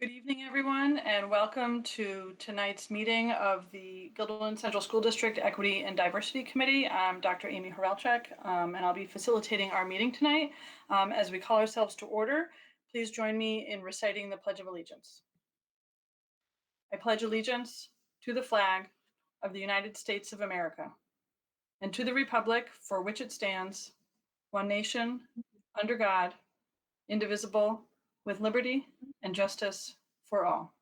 Good evening, everyone, and welcome to tonight's meeting of the Guilderland Central School District Equity and Diversity Committee. I'm Dr. Amy Horelchuk, and I'll be facilitating our meeting tonight. As we call ourselves to order, please join me in reciting the Pledge of Allegiance. I pledge allegiance to the flag of the United States of America and to the republic for which it stands, one nation, under God, indivisible, with liberty and justice for all.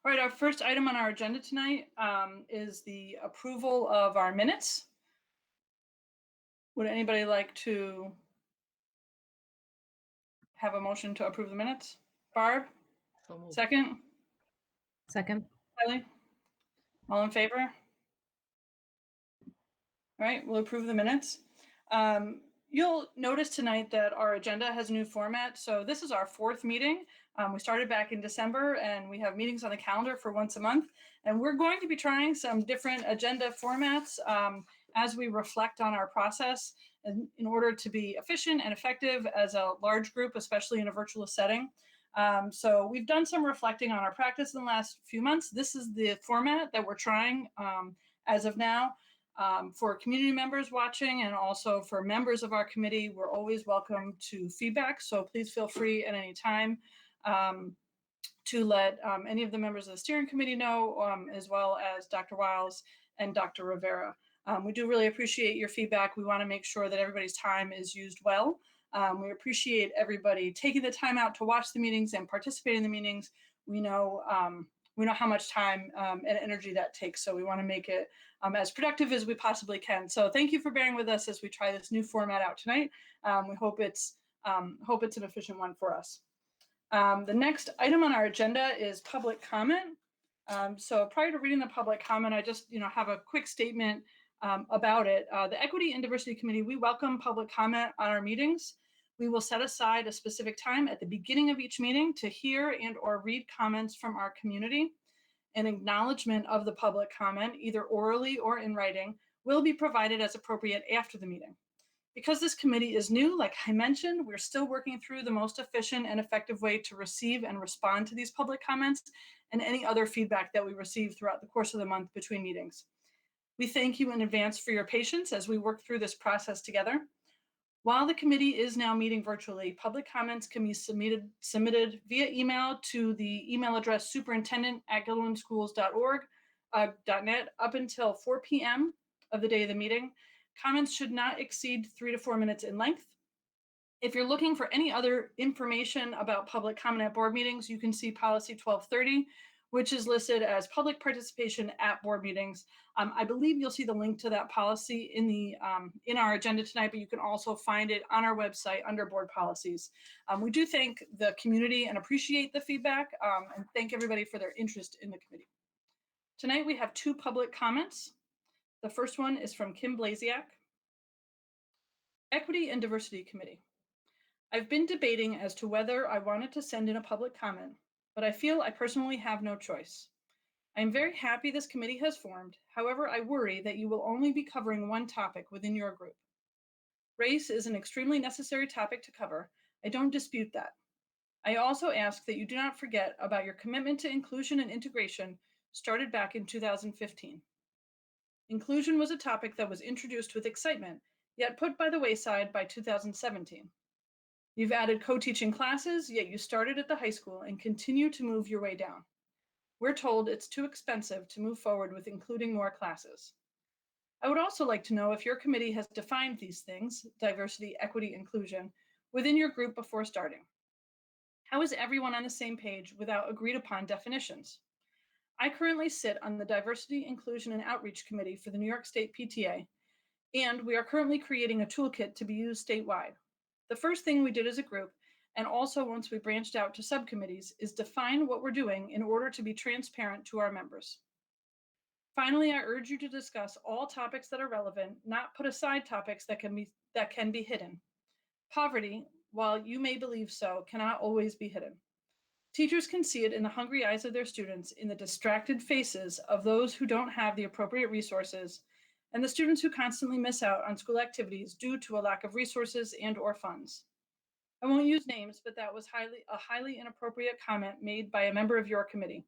All right, our first item on our agenda tonight is the approval of our minutes. Would anybody like to have a motion to approve the minutes? Barb? So moved. Second? Second. Kylie? All in favor? All right, we'll approve the minutes. You'll notice tonight that our agenda has a new format. So this is our fourth meeting. We started back in December and we have meetings on the calendar for once a month. And we're going to be trying some different agenda formats as we reflect on our process in order to be efficient and effective as a large group, especially in a virtual setting. So we've done some reflecting on our practice in the last few months. This is the format that we're trying as of now. For community members watching and also for members of our committee, we're always welcome to feedback. So please feel free at any time to let any of the members of the steering committee know, as well as Dr. Wiles and Dr. Rivera. We do really appreciate your feedback. We want to make sure that everybody's time is used well. We appreciate everybody taking the time out to watch the meetings and participate in the meetings. We know how much time and energy that takes, so we want to make it as productive as we possibly can. So thank you for bearing with us as we try this new format out tonight. We hope it's an efficient one for us. The next item on our agenda is public comment. So prior to reading the public comment, I just have a quick statement about it. The Equity and Diversity Committee, we welcome public comment on our meetings. We will set aside a specific time at the beginning of each meeting to hear and or read comments from our community. An acknowledgement of the public comment, either orally or in writing, will be provided as appropriate after the meeting. Because this committee is new, like I mentioned, we're still working through the most efficient and effective way to receive and respond to these public comments and any other feedback that we receive throughout the course of the month between meetings. We thank you in advance for your patience as we work through this process together. While the committee is now meeting virtually, public comments can be submitted via email to the email address superintendent@guilderlandschools.org.net up until 4 p.m. of the day of the meeting. Comments should not exceed 3 to 4 minutes in length. If you're looking for any other information about public comment at board meetings, you can see policy 1230, which is listed as public participation at board meetings. I believe you'll see the link to that policy in our agenda tonight, but you can also find it on our website under board policies. We do thank the community and appreciate the feedback and thank everybody for their interest in the committee. Tonight we have 2 public comments. The first one is from Kim Blasiak. Equity and Diversity Committee. I've been debating as to whether I wanted to send in a public comment, but I feel I personally have no choice. I am very happy this committee has formed. However, I worry that you will only be covering one topic within your group. Race is an extremely necessary topic to cover. I don't dispute that. I also ask that you do not forget about your commitment to inclusion and integration started back in 2015. Inclusion was a topic that was introduced with excitement, yet put by the wayside by 2017. You've added co-teaching classes, yet you started at the high school and continue to move your way down. We're told it's too expensive to move forward with including more classes. I would also like to know if your committee has defined these things, diversity, equity, inclusion, within your group before starting. How is everyone on the same page without agreed upon definitions? I currently sit on the Diversity, Inclusion, and Outreach Committee for the New York State PTA, and we are currently creating a toolkit to be used statewide. The first thing we did as a group, and also once we branched out to subcommittees, is define what we're doing in order to be transparent to our members. Finally, I urge you to discuss all topics that are relevant, not put aside topics that can be hidden. Poverty, while you may believe so, cannot always be hidden. Teachers can see it in the hungry eyes of their students, in the distracted faces of those who don't have the appropriate resources, and the students who constantly miss out on school activities due to a lack of resources and or funds. I won't use names, but that was a highly inappropriate comment made by a member of your committee.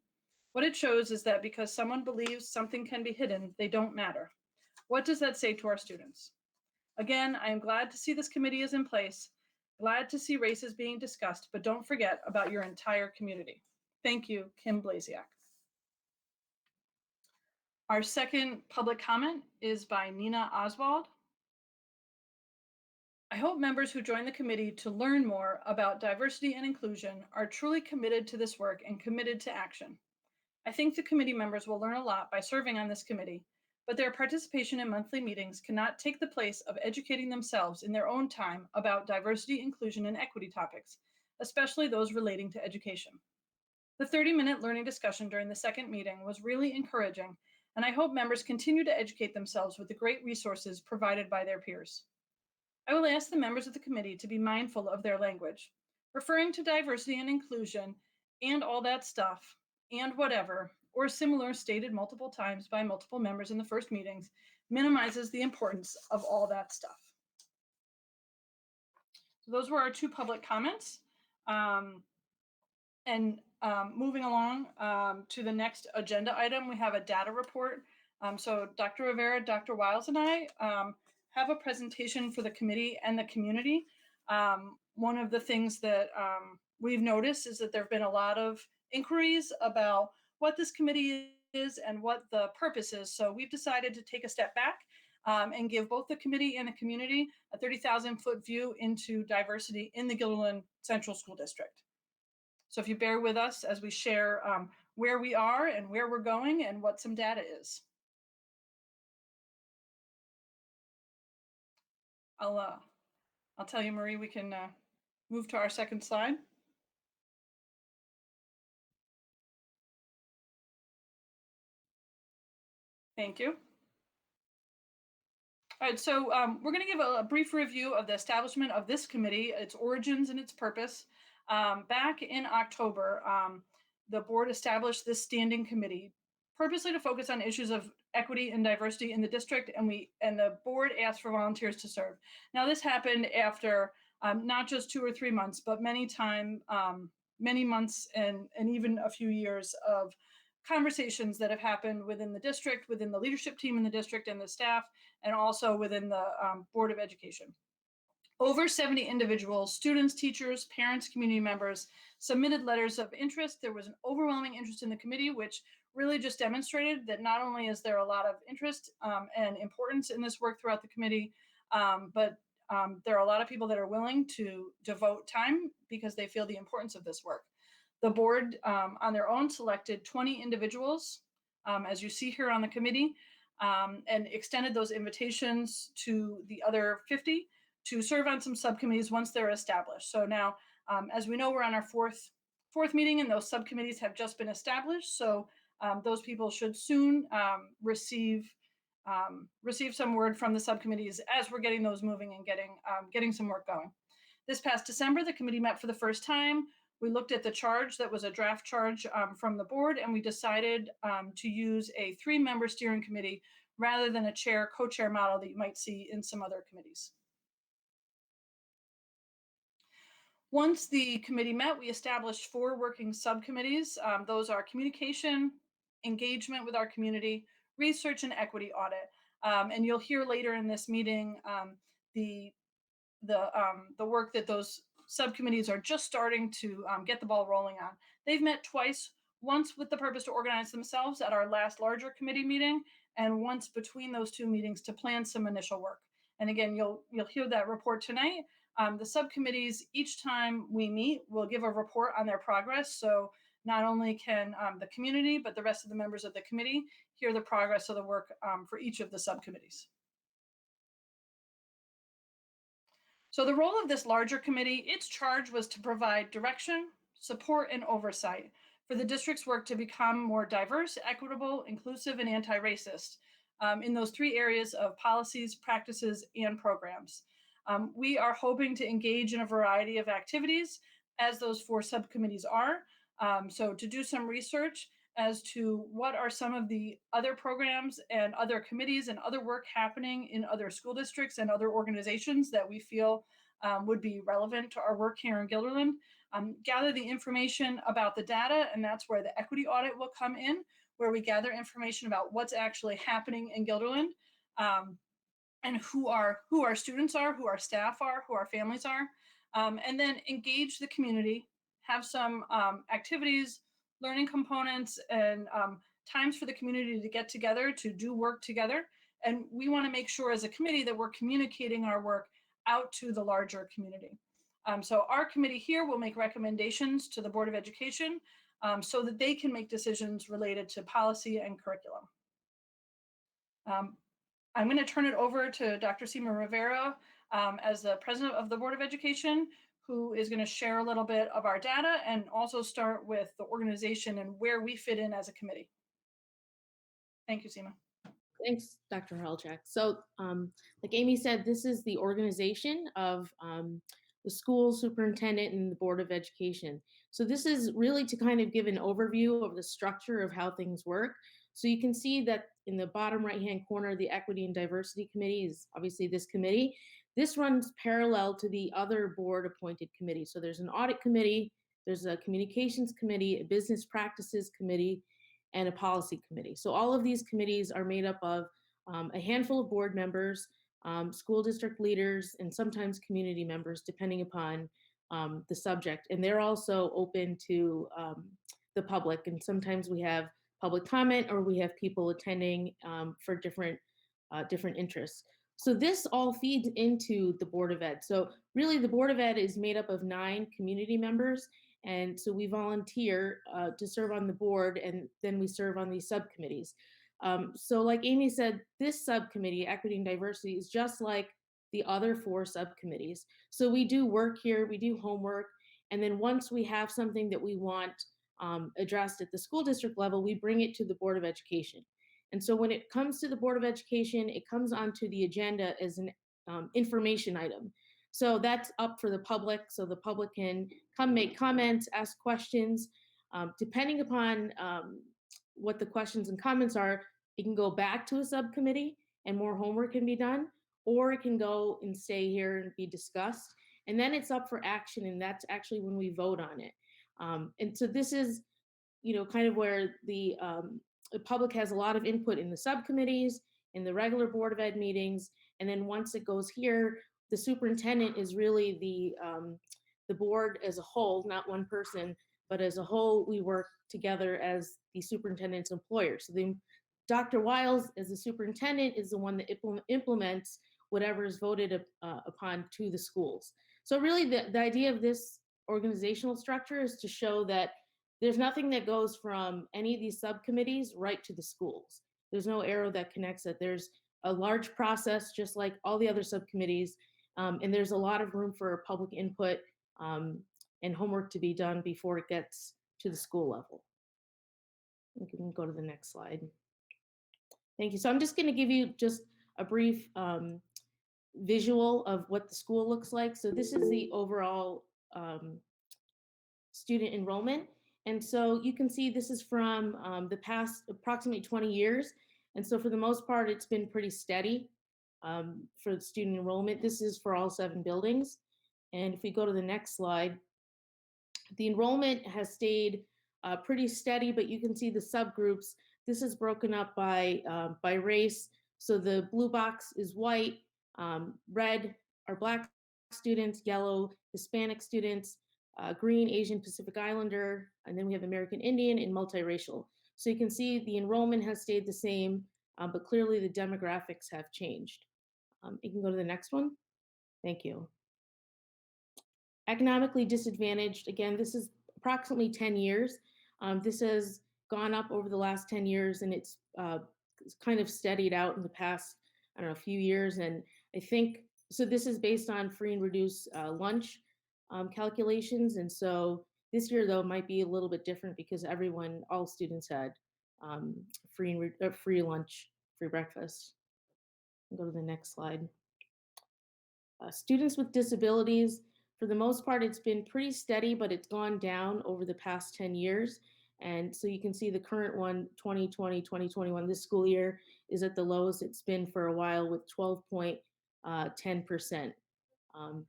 What it shows is that because someone believes something can be hidden, they don't matter. What does that say to our students? Again, I am glad to see this committee is in place, glad to see races being discussed, but don't forget about your entire community. Thank you, Kim Blasiak. Our second public comment is by Nina Oswald. I hope members who join the committee to learn more about diversity and inclusion are truly committed to this work and committed to action. I think the committee members will learn a lot by serving on this committee, but their participation in monthly meetings cannot take the place of educating themselves in their own time about diversity, inclusion, and equity topics, especially those relating to education. The 30-minute learning discussion during the second meeting was really encouraging, and I hope members continue to educate themselves with the great resources provided by their peers. I will ask the members of the committee to be mindful of their language. Referring to diversity and inclusion and all that stuff and whatever, or similar stated multiple times by multiple members in the first meetings, minimizes the importance of all that stuff. So those were our two public comments. Moving along to the next agenda item, we have a data report. So Dr. Rivera, Dr. Wiles, and I have a presentation for the committee and the community. One of the things that we've noticed is that there have been a lot of inquiries about what this committee is and what the purpose is. So we've decided to take a step back and give both the committee and the community a 30,000-foot view into diversity in the Guilderland Central School District. So if you bear with us as we share where we are and where we're going and what some data is. I'll tell you, Marie, we can move to our second slide. Thank you. All right, so we're going to give a brief review of the establishment of this committee, its origins and its purpose. Back in October, the board established this standing committee purposely to focus on issues of equity and diversity in the district, and the board asked for volunteers to serve. Now, this happened after not just 2 or 3 months, but many months and even a few years of conversations that have happened within the district, within the leadership team in the district and the staff, and also within the Board of Education. Over 70 individuals, students, teachers, parents, community members submitted letters of interest. There was an overwhelming interest in the committee, which really just demonstrated that not only is there a lot of interest and importance in this work throughout the committee, but there are a lot of people that are willing to devote time because they feel the importance of this work. The board on their own selected 20 individuals, as you see here on the committee, and extended those invitations to the other 50 to serve on some subcommittees once they're established. So now, as we know, we're on our fourth meeting, and those subcommittees have just been established. So those people should soon receive some word from the subcommittees as we're getting those moving and getting some work going. This past December, the committee met for the first time. We looked at the charge that was a draft charge from the board, and we decided to use a 3-member steering committee rather than a co-chair model that you might see in some other committees. Once the committee met, we established 4 working subcommittees. Those are communication, engagement with our community, research, and equity audit. And you'll hear later in this meeting the work that those subcommittees are just starting to get the ball rolling on. They've met twice, once with the purpose to organize themselves at our last larger committee meeting, and once between those 2 meetings to plan some initial work. And again, you'll hear that report tonight. The subcommittees, each time we meet, will give a report on their progress. So not only can the community, but the rest of the members of the committee hear the progress of the work for each of the subcommittees. So the role of this larger committee, its charge was to provide direction, support, and oversight for the district's work to become more diverse, equitable, inclusive, and anti-racist in those 3 areas of policies, practices, and programs. We are hoping to engage in a variety of activities as those 4 subcommittees are. So to do some research as to what are some of the other programs and other committees and other work happening in other school districts and other organizations that we feel would be relevant to our work here in Guilderland. Gather the information about the data, and that's where the equity audit will come in, where we gather information about what's actually happening in Guilderland, and who our students are, who our staff are, who our families are, and then engage the community, have some activities, learning components, and times for the community to get together to do work together. And we want to make sure as a committee that we're communicating our work out to the larger community. So our committee here will make recommendations to the Board of Education so that they can make decisions related to policy and curriculum. I'm going to turn it over to Dr. Seema Rivera as the president of the Board of Education, who is going to share a little bit of our data and also start with the organization and where we fit in as a committee. Thank you, Seema. Thanks, Dr. Harlchak. So like Amy said, this is the organization of the school superintendent and the Board of Education. So this is really to kind of give an overview of the structure of how things work. So you can see that in the bottom right-hand corner, the Equity and Diversity Committee is obviously this committee. This runs parallel to the other board appointed committees. So there's an audit committee, there's a communications committee, a business practices committee, and a policy committee. So all of these committees are made up of a handful of board members, school district leaders, and sometimes community members, depending upon the subject. And they're also open to the public. And sometimes we have public comment or we have people attending for different interests. So this all feeds into the Board of Ed. So really the Board of Ed is made up of 9 community members. And so we volunteer to serve on the board, and then we serve on these subcommittees. So like Amy said, this subcommittee, Equity and Diversity, is just like the other 4 subcommittees. So we do work here, we do homework, and then once we have something that we want addressed at the school district level, we bring it to the Board of Education. And so when it comes to the Board of Education, it comes onto the agenda as an information item. So that's up for the public, so the public can come make comments, ask questions. Depending upon what the questions and comments are, it can go back to a subcommittee and more homework can be done, or it can go and stay here and be discussed. And then it's up for action, and that's actually when we vote on it. And so this is, kind of where the public has a lot of input in the subcommittees, in the regular Board of Ed meetings, and then once it goes here, the superintendent is really the board as a whole, not one person, but as a whole, we work together as the superintendent's employer. So Dr. Wiles, as the superintendent, is the one that implements whatever is voted upon to the schools. So really the idea of this organizational structure is to show that there's nothing that goes from any of these subcommittees right to the schools. There's no arrow that connects it. There's a large process, just like all the other subcommittees, and there's a lot of room for public input and homework to be done before it gets to the school level. We can go to the next slide. Thank you. So I'm just going to give you just a brief visual of what the school looks like. So this is the overall student enrollment. And so you can see this is from the past approximately 20 years. And so for the most part, it's been pretty steady for the student enrollment. This is for all 7 buildings. And if we go to the next slide, the enrollment has stayed pretty steady, but you can see the subgroups. This is broken up by race. So the blue box is white, red are Black students, yellow Hispanic students, green Asian Pacific Islander, and then we have American Indian and multiracial. So you can see the enrollment has stayed the same, but clearly the demographics have changed. You can go to the next one. Thank you. Economically disadvantaged, again, this is approximately 10 years. This has gone up over the last 10 years, and it's kind of steadied out in the past, I don't know, a few years. And I think, so this is based on free and reduced lunch calculations. And so this year, though, might be a little bit different because all students had free lunch, free breakfast. Go to the next slide. Students with disabilities, for the most part, it's been pretty steady, but it's gone down over the past 10 years. And so you can see the current one, 2020, 2021, this school year is at the lowest it's been for a while with 12.10%.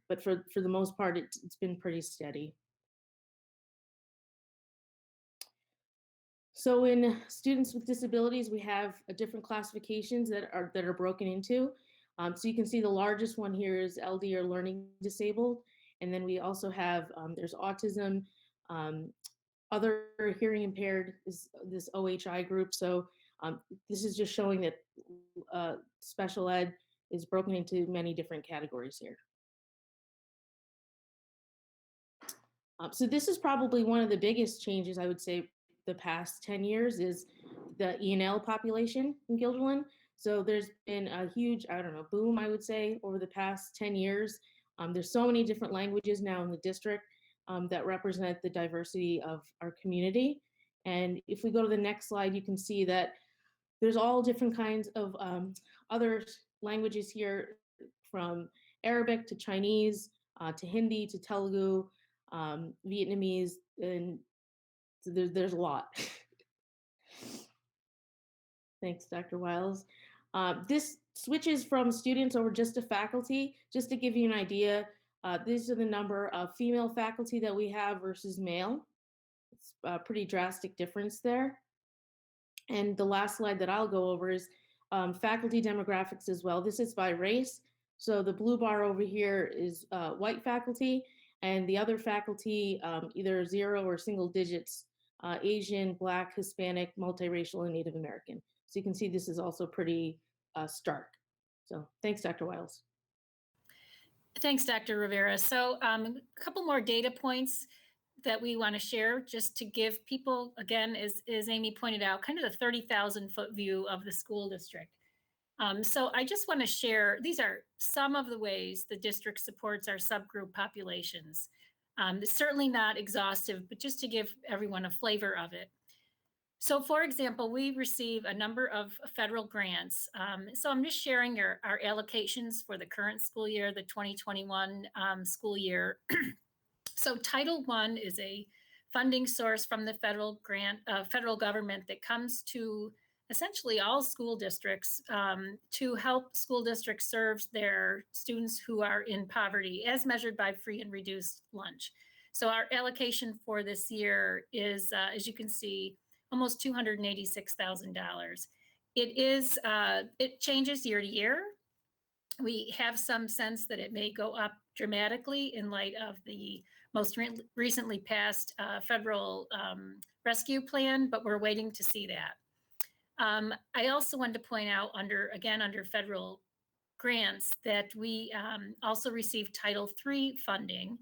But for the most part, it's been pretty steady. So in students with disabilities, we have different classifications that are broken into. So you can see the largest one here is LD or learning disabled. And then we also have, there's autism, other hearing impaired is this OHI group. So this is just showing that special ed is broken into many different categories here. So this is probably one of the biggest changes, I would say, the past 10 years is the E&L population in Guilderland. So there's been a huge, I don't know, boom, I would say, over the past 10 years. There's so many different languages now in the district that represent the diversity of our community. And if we go to the next slide, you can see that there's all different kinds of other languages here, from Arabic to Chinese to Hindi to Telugu, Vietnamese, and so there's a lot. Thanks, Dr. Wiles. This switches from students over just to faculty. Just to give you an idea, these are the number of female faculty that we have versus male. It's a pretty drastic difference there. And the last slide that I'll go over is faculty demographics as well. This is by race. So the blue bar over here is white faculty, and the other faculty, either 0 or single digits, Asian, Black, Hispanic, multiracial, and Native American. So you can see this is also pretty stark. So thanks, Dr. Wiles. Thanks, Dr. Rivera. So a couple more data points that we want to share just to give people, again, as Amy pointed out, kind of the 30,000 foot view of the school district. So I just want to share, these are some of the ways the district supports our subgroup populations. It's certainly not exhaustive, but just to give everyone a flavor of it. So for example, we receive a number of federal grants. So I'm just sharing our allocations for the current school year, the 2021 school year. So Title I is a funding source from the federal government that comes to essentially all school districts to help school districts serve their students who are in poverty as measured by free and reduced lunch. So our allocation for this year is, as you can see, almost $286,000. It changes year to year. We have some sense that it may go up dramatically in light of the most recently passed federal rescue plan, but we're waiting to see that. I also wanted to point out under federal grants that we also received Title III funding.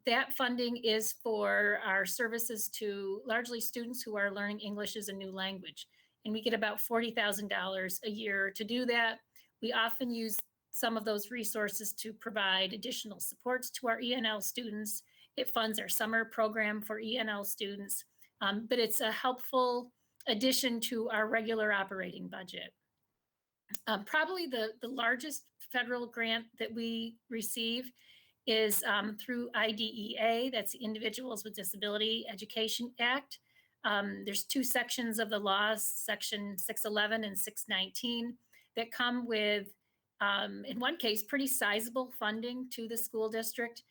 That funding is for our services to largely students who are learning English as a new language. And we get about $40,000 a year to do that. We often use some of those resources to provide additional supports to our ENL students. It funds our summer program for ENL students, but it's a helpful addition to our regular operating budget. Probably the largest federal grant that we receive is through IDEA, that's the Individuals with Disability Education Act. There's two sections of the law, Section 611 and 619, that come with, in one case, pretty sizable funding to the school district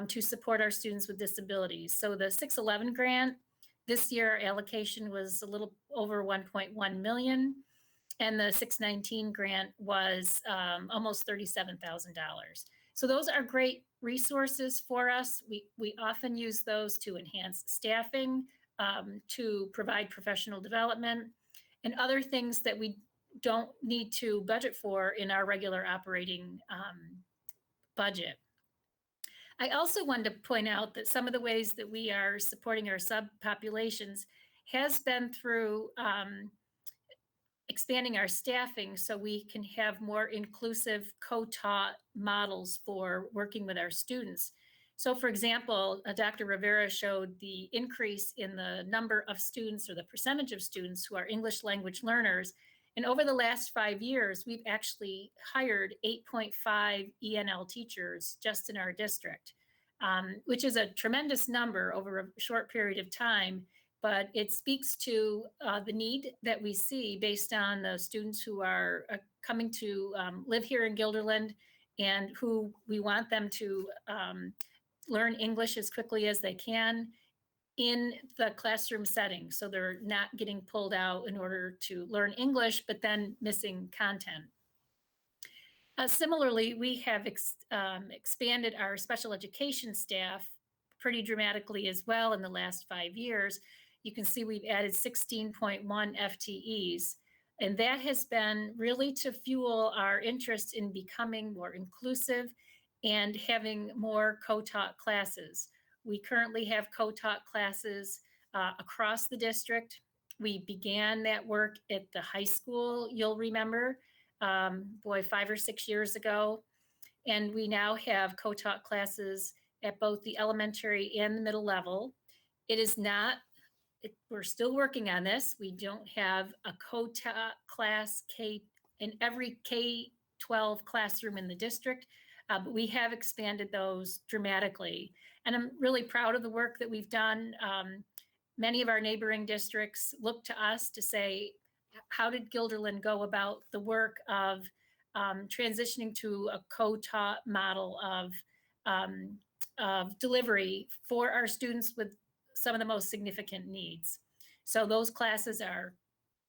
to support our students with disabilities. So the 611 grant, this year our allocation was a little over 1.1 million, and the 619 grant was almost $37,000. So those are great resources for us. We often use those to enhance staffing, to provide professional development, and other things that we don't need to budget for in our regular operating budget. I also wanted to point out that some of the ways that we are supporting our subpopulations has been through expanding our staffing so we can have more inclusive co-taught models for working with our students. So for example, Dr. Rivera showed the increase in the number of students or the percentage of students who are English language learners. And over the last 5 years, we've actually hired 8.5 ENL teachers just in our district, which is a tremendous number over a short period of time. But it speaks to the need that we see based on the students who are coming to live here in Guilderland and who we want them to learn English as quickly as they can in the classroom setting. So they're not getting pulled out in order to learn English, but then missing content. Similarly, we have expanded our special education staff pretty dramatically as well in the last 5 years. You can see we've added 16.1 FTEs, and that has been really to fuel our interest in becoming more inclusive and having more co-taught classes. We currently have co-taught classes across the district. We began that work at the high school, you'll remember, 5 or 6 years ago. And we now have co-taught classes at both the elementary and the middle level. It is not, we're still working on this. We don't have a co-taught class in every K-12 classroom in the district, but we have expanded those dramatically. And I'm really proud of the work that we've done. Many of our neighboring districts look to us to say, how did Guilderland go about the work of transitioning to a co-taught model of delivery for our students with some of the most significant needs? So those classes are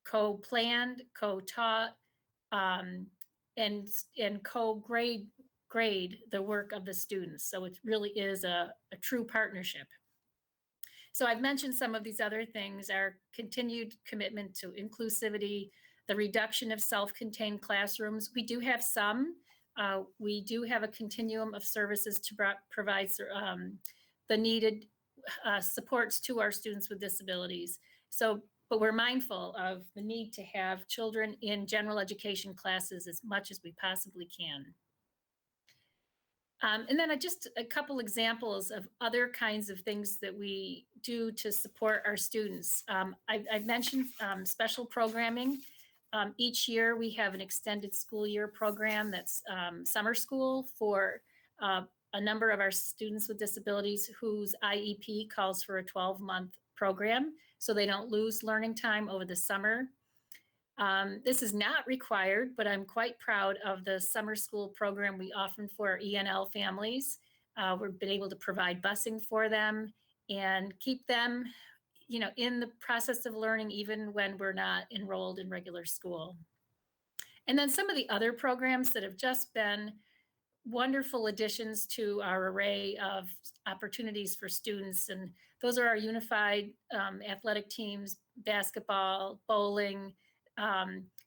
co-planned, co-taught, and co-grade the work of the students. So it really is a true partnership. So I've mentioned some of these other things, our continued commitment to inclusivity, the reduction of self-contained classrooms. We do have some. We do have a continuum of services to provide the needed supports to our students with disabilities. So, but we're mindful of the need to have children in general education classes as much as we possibly can. And then just a couple examples of other kinds of things that we do to support our students. I've mentioned special programming. Each year we have an extended school year program that's summer school for a number of our students with disabilities whose IEP calls for a 12-month program, so they don't lose learning time over the summer. This is not required, but I'm quite proud of the summer school program we offer for our ENL families. We've been able to provide busing for them and keep them, in the process of learning even when we're not enrolled in regular school. And then some of the other programs that have just been wonderful additions to our array of opportunities for students. And those are our unified athletic teams, basketball, bowling.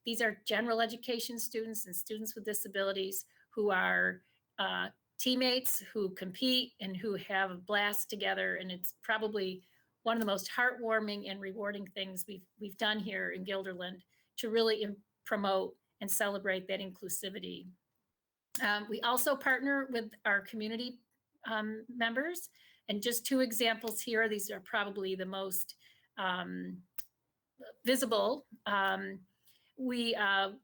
These are general education students and students with disabilities who are teammates, who compete and who have a blast together. And it's probably one of the most heartwarming and rewarding things we've done here in Guilderland to really promote and celebrate that inclusivity. We also partner with our community members, and just two examples here. These are probably the most visible. We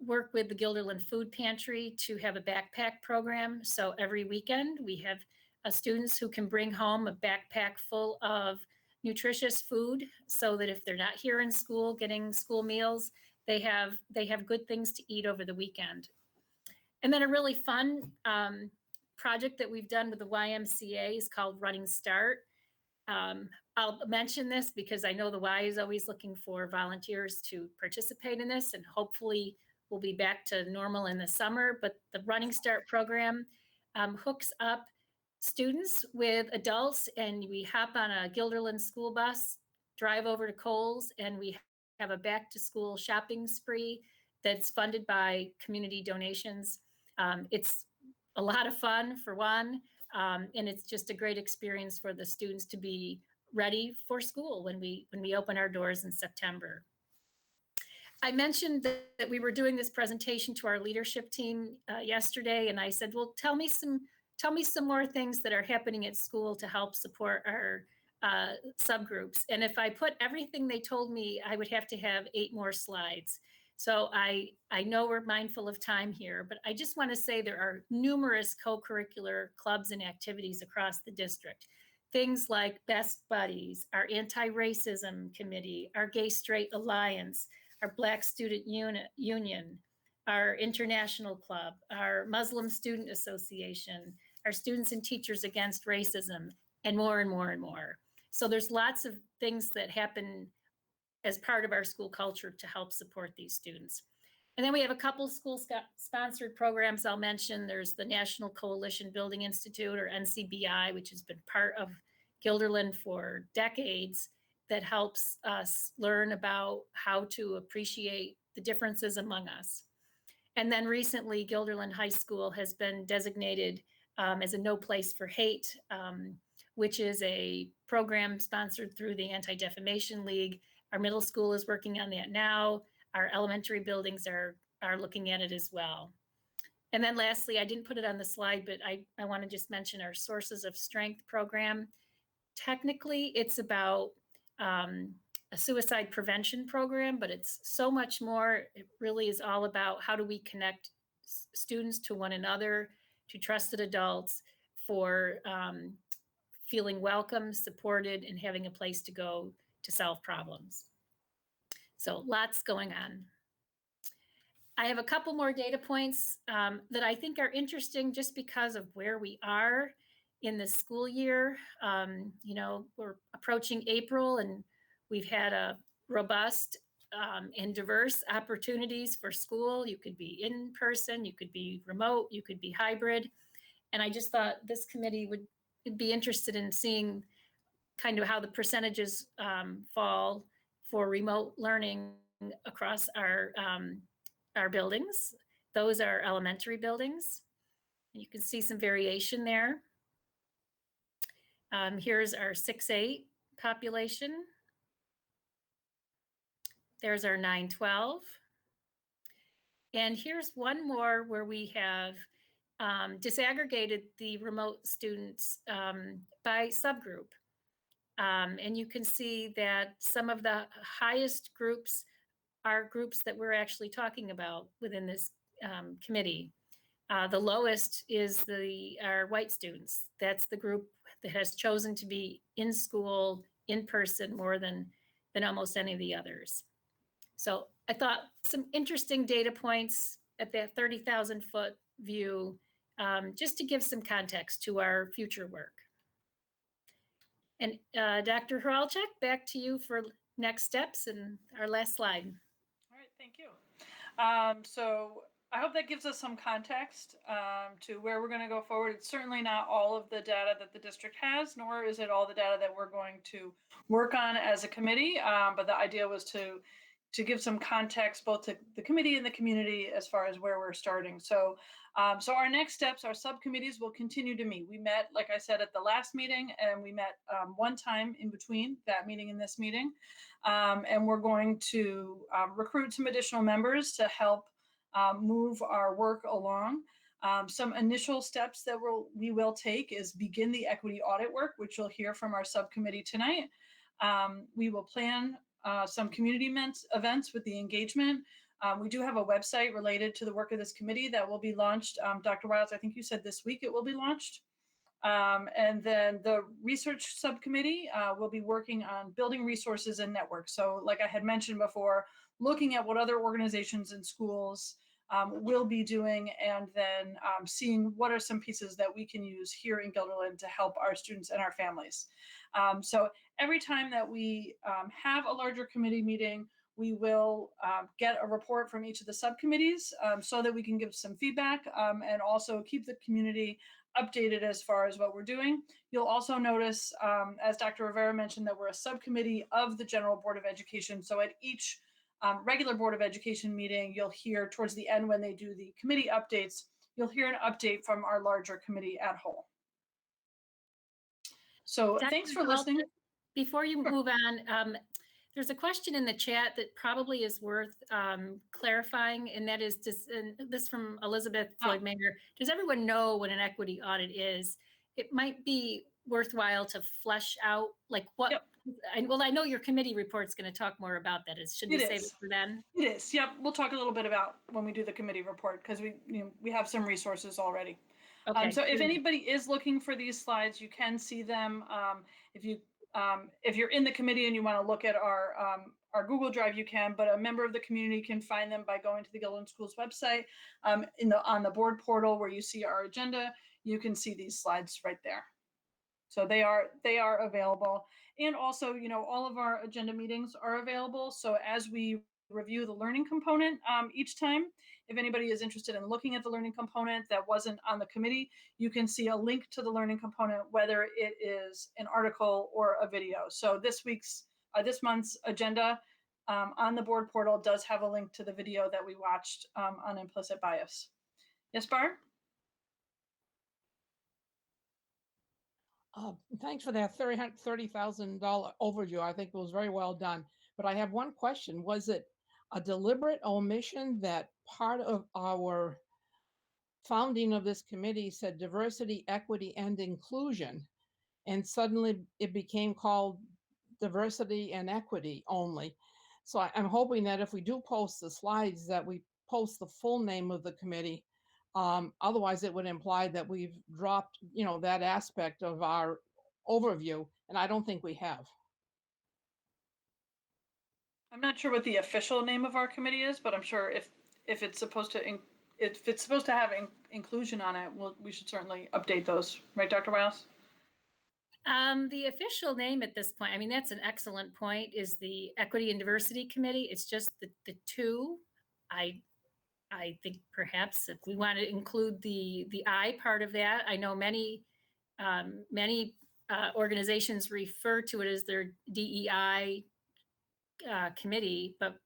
work with the Guilderland Food Pantry to have a backpack program. So every weekend we have students who can bring home a backpack full of nutritious food, so that if they're not here in school getting school meals, they have good things to eat over the weekend. And then a really fun project that we've done with the YMCA is called Running Start. I'll mention this because I know the Y is always looking for volunteers to participate in this, and hopefully we'll be back to normal in the summer. But the Running Start program hooks up students with adults, and we hop on a Guilderland school bus, drive over to Kohl's, and we have a back to school shopping spree that's funded by community donations. It's a lot of fun for one, and it's just a great experience for the students to be ready for school when we open our doors in September. I mentioned that we were doing this presentation to our leadership team yesterday, and I said, well, tell me some more things that are happening at school to help support our subgroups. And if I put everything they told me, I would have to have 8 more slides. So I know we're mindful of time here, but I just want to say there are numerous co-curricular clubs and activities across the district. Things like Best Buddies, our Anti-Racism Committee, our Gay Straight Alliance, our Black Student Union, our International Club, our Muslim Student Association, our Students and Teachers Against Racism, and more and more and more. So there's lots of things that happen as part of our school culture to help support these students. And then we have a couple school-sponsored programs I'll mention. There's the National Coalition Building Institute, or NCBI, which has been part of Guilderland for decades, that helps us learn about how to appreciate the differences among us. And then recently, Guilderland High School has been designated as a No Place for Hate, which is a program sponsored through the Anti-Defamation League. Our middle school is working on that now. Our elementary buildings are looking at it as well. And then lastly, I didn't put it on the slide, but I want to just mention our Sources of Strength program. Technically, it's about a suicide prevention program, but it's so much more. It really is all about how do we connect students to one another, to trusted adults, for feeling welcome, supported, and having a place to go to solve problems. So lots going on. I have a couple more data points that I think are interesting just because of where we are in the school year. You know, we're approaching April and we've had a robust and diverse opportunities for school. You could be in person, you could be remote, you could be hybrid. And I just thought this committee would be interested in seeing kind of how the percentages fall for remote learning across our buildings. Those are elementary buildings. You can see some variation there. Here's our 6-8 population. There's our 9-12. And here's one more where we have disaggregated the remote students by subgroup. And you can see that some of the highest groups are groups that we're actually talking about within this committee. The lowest is our white students. That's the group that has chosen to be in school, in person, more than almost any of the others. So I thought some interesting data points at that 30,000 foot view, just to give some context to our future work. And Dr. Hralchek, back to you for next steps and our last slide. All right, thank you. So I hope that gives us some context to where we're going to go forward. It's certainly not all of the data that the district has, nor is it all the data that we're going to work on as a committee. But the idea was to give some context both to the committee and the community as far as where we're starting. So our next steps, our subcommittees will continue to meet. We met, like I said, at the last meeting, and we met one time in between that meeting and this meeting. And we're going to recruit some additional members to help move our work along. Some initial steps that we will take is begin the equity audit work, which you'll hear from our subcommittee tonight. We will plan some community events with the engagement. We do have a website related to the work of this committee that will be launched. Dr. Wiles, I think you said this week it will be launched. And then the research subcommittee will be working on building resources and networks. So like I had mentioned before, looking at what other organizations and schools will be doing, and then seeing what are some pieces that we can use here in Guilderland to help our students and our families. So every time that we have a larger committee meeting, we will get a report from each of the subcommittees so that we can give some feedback and also keep the community updated as far as what we're doing. You'll also notice, as Dr. Rivera mentioned, that we're a subcommittee of the General Board of Education. So at each regular Board of Education meeting, you'll hear towards the end when they do the committee updates, you'll hear an update from our larger committee at whole. So Dr. thanks for listening. Before you move on, there's a question in the chat that probably is worth clarifying, and that is this from Elizabeth Floyd Mayer. Does everyone know what an equity audit is? It might be worthwhile to flesh out like what. Yep. Well, I know your committee report's going to talk more about that. Should we save it for then? It is. Yep. We'll talk a little bit about when we do the committee report because we have some resources already. Okay. So if anybody is looking for these slides, you can see them. If you're in the committee and you want to look at our our Google Drive, you can, but a member of the community can find them by going to the Gilliland Schools website. On the board portal where you see our agenda, you can see these slides right there. So they are available. And also, all of our agenda meetings are available. So as we review the learning component each time, if anybody is interested in looking at the learning component that wasn't on the committee, you can see a link to the learning component, whether it is an article or a video. So this month's agenda on the board portal does have a link to the video that we watched on implicit bias. Yes, Barb? Thanks for that $30,000 overview. I think it was very well done. But I have one question. Was it a deliberate omission that part of our founding of this committee said diversity, equity, and inclusion, and suddenly it became called diversity and equity only? So I'm hoping that if we do post the slides, that we post the full name of the committee. Otherwise, it would imply that we've dropped, that aspect of our overview, and I don't think we have. I'm not sure what the official name of our committee is, but I'm sure if it's supposed to have inclusion on it, we should certainly update those, right, Dr. Wiles? The official name at this point, I mean, that's an excellent point, is the Equity and Diversity Committee. It's just the two. I think perhaps if we want to include the I part of that, I know many organizations refer to it as their DEI committee, but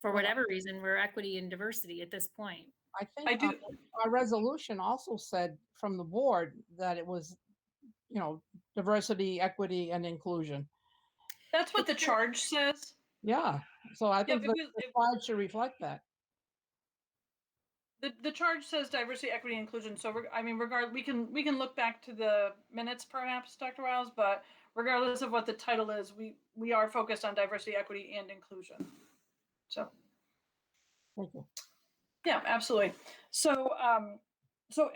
for whatever reason, we're equity and diversity at this point. I think I do. our resolution also said from the board that it was, diversity, equity, and inclusion. That's what the charge says. Yeah. So I think the if slide should reflect that. the charge says diversity, equity, inclusion. So we can look back to the minutes perhaps, Dr. Wiles, but regardless of what the title is, we are focused on diversity, equity, and inclusion. So. Thank you. Yeah, absolutely. So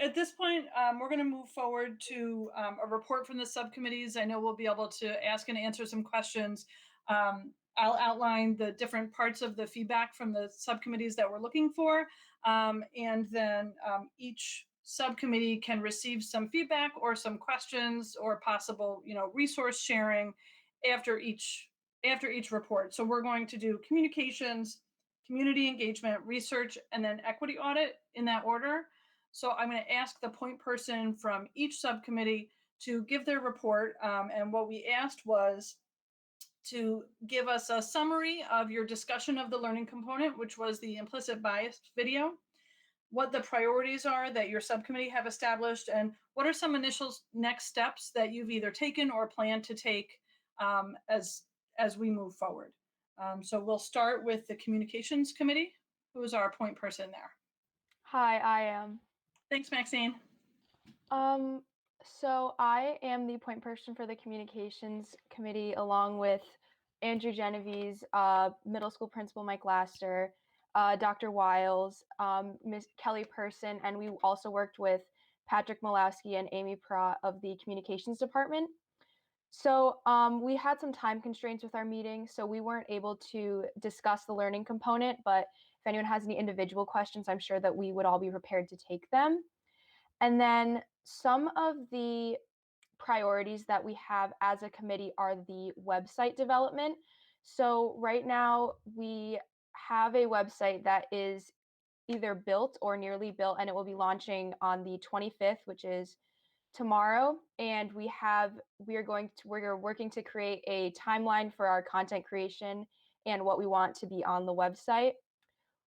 at this point, we're going to move forward to a report from the subcommittees. I know we'll be able to ask and answer some questions. I'll outline the different parts of the feedback from the subcommittees that we're looking for. And then each subcommittee can receive some feedback or some questions or possible, resource sharing after each report. So we're going to do communications, community engagement, research, and then equity audit in that order. So I'm going to ask the point person from each subcommittee to give their report. And what we asked was to give us a summary of your discussion of the learning component, which was the implicit bias video, what the priorities are that your subcommittee have established, and what are some initial next steps that you've either taken or plan to take as we move forward. So we'll start with the communications committee. Who is our point person there? Hi, I am. Thanks, Maxine. So I am the point person for the communications committee, along with Andrew Genovese, middle school principal Mike Laster, Dr. Wiles, Miss Kelly Person, and we also worked with Patrick Malowski and Amy Pratt of the communications department. So we had some time constraints with our meeting, so we weren't able to discuss the learning component, but if anyone has any individual questions, I'm sure that we would all be prepared to take them. And then some of the priorities that we have as a committee are the website development. So right now we have a website that is either built or nearly built, and it will be launching on the 25th, which is tomorrow. And we're working to create a timeline for our content creation and what we want to be on the website.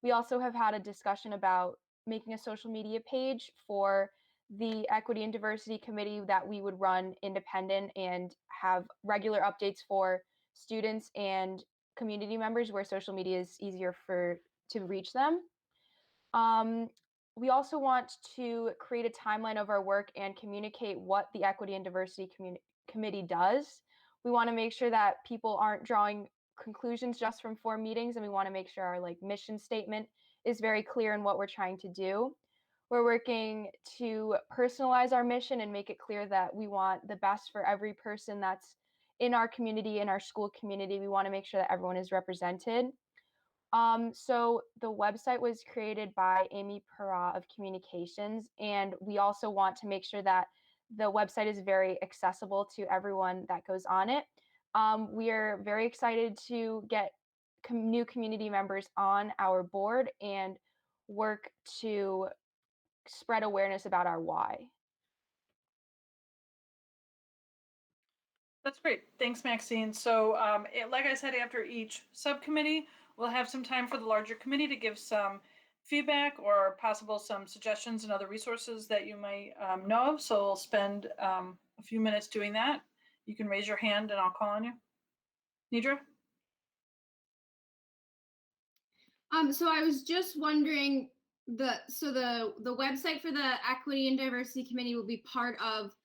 We also have had a discussion about making a social media page for the Equity and Diversity Committee that we would run independent and have regular updates for students and community members where social media is easier to reach them. We also want to create a timeline of our work and communicate what the Equity and Diversity Committee does. We want to make sure that people aren't drawing conclusions just from 4 meetings, and we want to make sure our mission statement is very clear in what we're trying to do. We're working to personalize our mission and make it clear that we want the best for every person that's in our community, in our school community. We want to make sure that everyone is represented. So the website was created by Amy Perra of Communications, and we also want to make sure that the website is very accessible to everyone that goes on it. We are very excited to get new community members on our board and work to spread awareness about our why. That's great. Thanks, Maxine. So, like I said, after each subcommittee, we'll have some time for the larger committee to give some feedback or possible some suggestions and other resources that you might know of. So we'll spend a few minutes doing that. You can raise your hand and I'll call on you. Nidra? So I was just wondering, the website for the Equity and Diversity Committee will be part of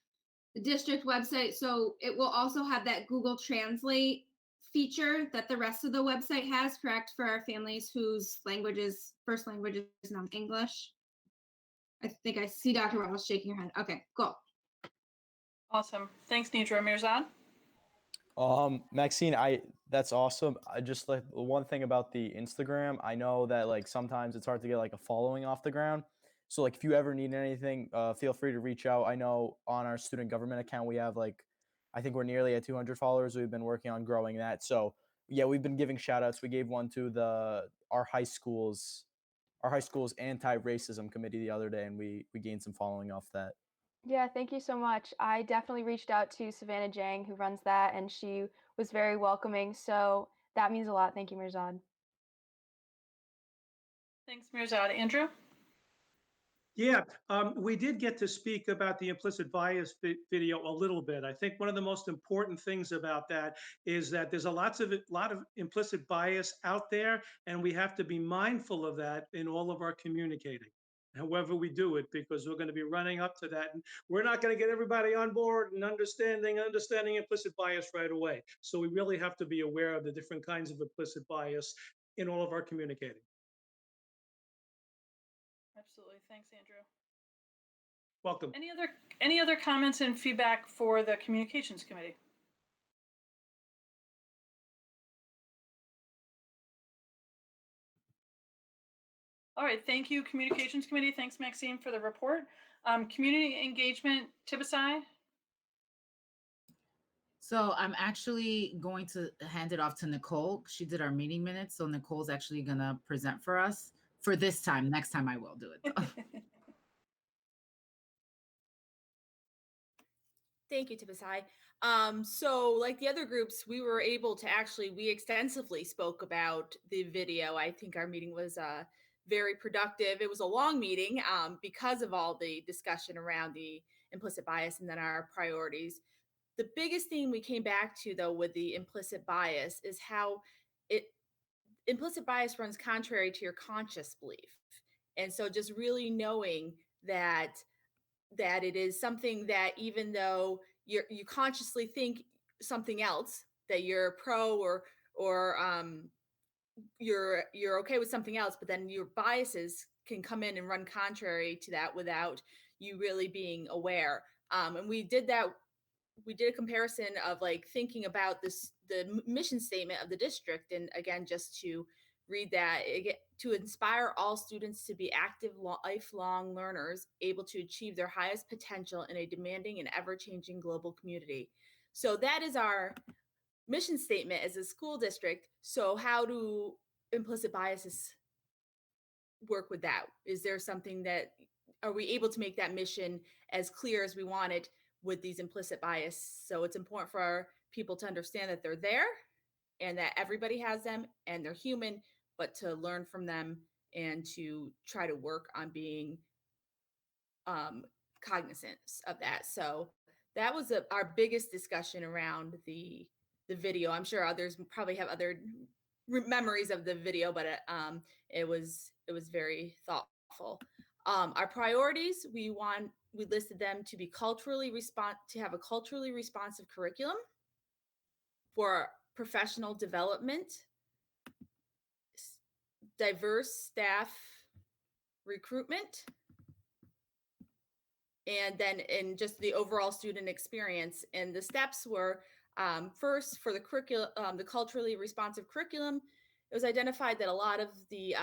the district website, so it will also have that Google Translate feature that the rest of the website has, correct, for our families whose first language is not English? I think I see Dr. Wells shaking her head. Okay, cool. Awesome. Thanks, Nidra. Mirzad? Maxine, that's awesome. I just like one thing about the Instagram. I know that like sometimes it's hard to get like a following off the ground. So like if you ever need anything, feel free to reach out. I know on our student government account we have like I think we're nearly at 200 followers. We've been working on growing that. So yeah, we've been giving shout outs. We gave one to our high school's anti-racism committee the other day, and we gained some following off that. Yeah, thank you so much. I definitely reached out to Savannah Jang, who runs that, and she was very welcoming. So that means a lot. Thank you, Mirzad. Thanks, Mirzad. Andrew? Yeah, we did get to speak about the implicit bias video a little bit. I think one of the most important things about that is that there's a lot of implicit bias out there, and we have to be mindful of that in all of our communicating, however we do it, because we're going to be running up to that, and we're not going to get everybody on board and understanding implicit bias right away. So we really have to be aware of the different kinds of implicit bias in all of our communicating. Absolutely. Thanks, Andrew. Welcome. Any other comments and feedback for the Communications Committee? All right, thank you, Communications Committee. Thanks, Maxine, for the report. Community engagement, Tibisai. So I'm actually going to hand it off to Nicole. She did our meeting minutes, so Nicole's actually gonna present for us for this time. Next time I will do it. Thank you, Tibisai. So like the other groups, we were able to we extensively spoke about the video. I think our meeting was very productive. It was a long meeting because of all the discussion around the implicit bias and then our priorities. The biggest thing we came back to, though, with the implicit bias is how implicit bias runs contrary to your conscious belief. And so just really knowing that it is something that even though you consciously think something else, that you're pro or you're okay with something else, but then your biases can come in and run contrary to that without you really being aware. And we did that. We did a comparison of like thinking about the mission statement of the district. And again, just to read that, to inspire all students to be active, lifelong learners, able to achieve their highest potential in a demanding and ever-changing global community. So that is our mission statement as a school district. So how do implicit biases work with that? Is there something are we able to make that mission as clear as we want it with these implicit bias? So it's important for our people to understand that they're there and that everybody has them and they're human, but to learn from them and to try to work on being cognizant of that. So that was our biggest discussion around the video. I'm sure others probably have other memories of the video, but it was very thoughtful. Our priorities, we listed them to be to have a culturally responsive curriculum, for professional development, diverse staff recruitment, and then in just the overall student experience. And the steps were First, for the curriculum, the culturally responsive curriculum, it was identified that a lot of the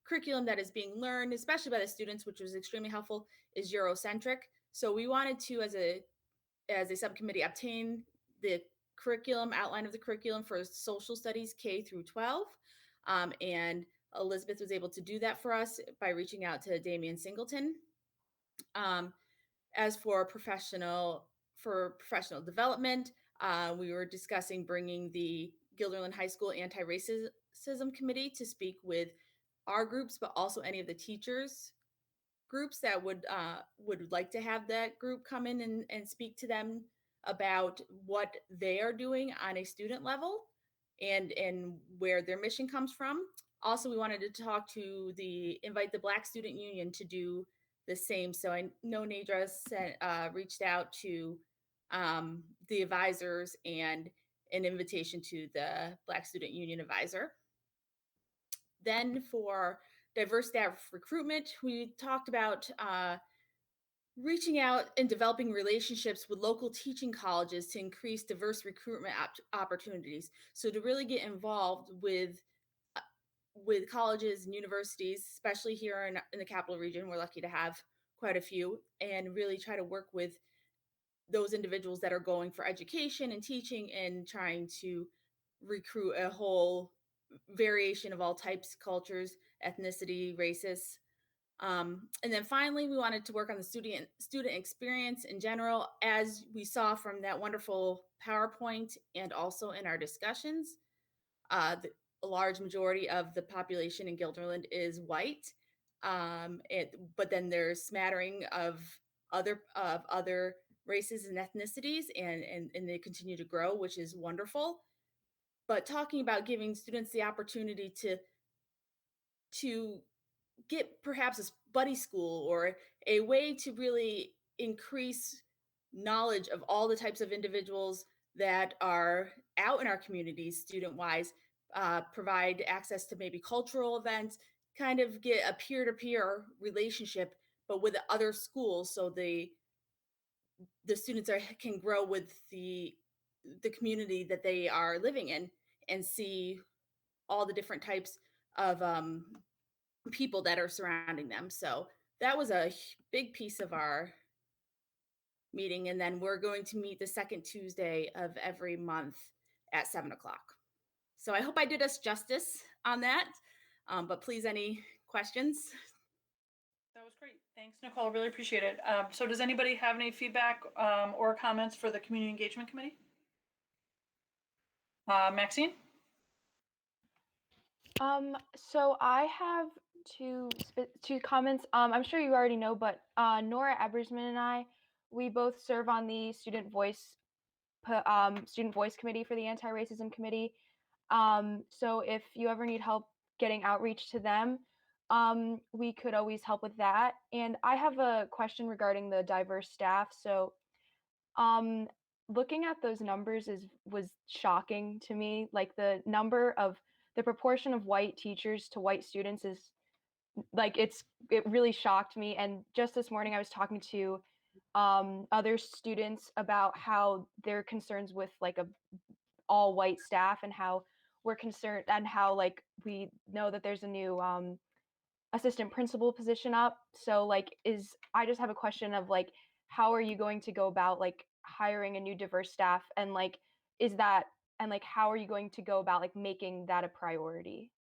curriculum that is being learned, especially by the students, which was extremely helpful, is Eurocentric. So we wanted to, as a subcommittee, obtain the curriculum outline of the curriculum for social studies K through 12, and Elizabeth was able to do that for us by reaching out to Damian Singleton. As for professional development, we were discussing bringing the Guilderland High School Anti-Racism Committee to speak with our groups, but also any of the teachers groups that would like to have that group come in and speak to them about what they are doing on a student level and where their mission comes from. Also, we wanted to invite the Black Student Union to do the same. So I know Nadra reached out to the advisors and an invitation to the Black Student Union advisor. Then for diverse staff recruitment, we talked about reaching out and developing relationships with local teaching colleges to increase diverse recruitment opportunities. So to really get involved with colleges and universities, especially here in the capital region, we're lucky to have quite a few, and really try to work with those individuals that are going for education and teaching and trying to recruit a whole variation of all types, cultures, ethnicity, races. And then finally, we wanted to work on the student experience in general, as we saw from that wonderful PowerPoint and also in our discussions. A large majority of the population in Guilderland is white, but then there's smattering of other races and ethnicities, and they continue to grow, which is wonderful. But talking about giving students the opportunity to get perhaps a buddy school or a way to really increase knowledge of all the types of individuals that are out in our communities student-wise, provide access to maybe cultural events, kind of get a peer-to-peer relationship, but with other schools, so the students can grow with the community that they are living in and see all the different types of people that are surrounding them. So that was a big piece of our meeting. And then we're going to meet the second Tuesday of every month at 7:00. So I hope I did us justice on that. But please, any questions? That was great. Thanks, Nicole. Really appreciate it. So does anybody have any feedback or comments for the Community Engagement Committee? Maxine? So I have two comments. I'm sure you already know, but Nora Ebersman and I, we both serve on the Student Voice Committee for the Anti-Racism Committee. So if you ever need help getting outreach to them, we could always help with that. And I have a question regarding the diverse staff. So looking at those numbers was shocking to me. Like the proportion of white teachers to white students is like it really shocked me. And just this morning I was talking to other students about how their concerns with like a all white staff and how we're concerned and how like we know that there's a new assistant principal position up. So like I just have a question of like, how are you going to go about like hiring a new diverse staff, and like how are you going to go about like making that a priority?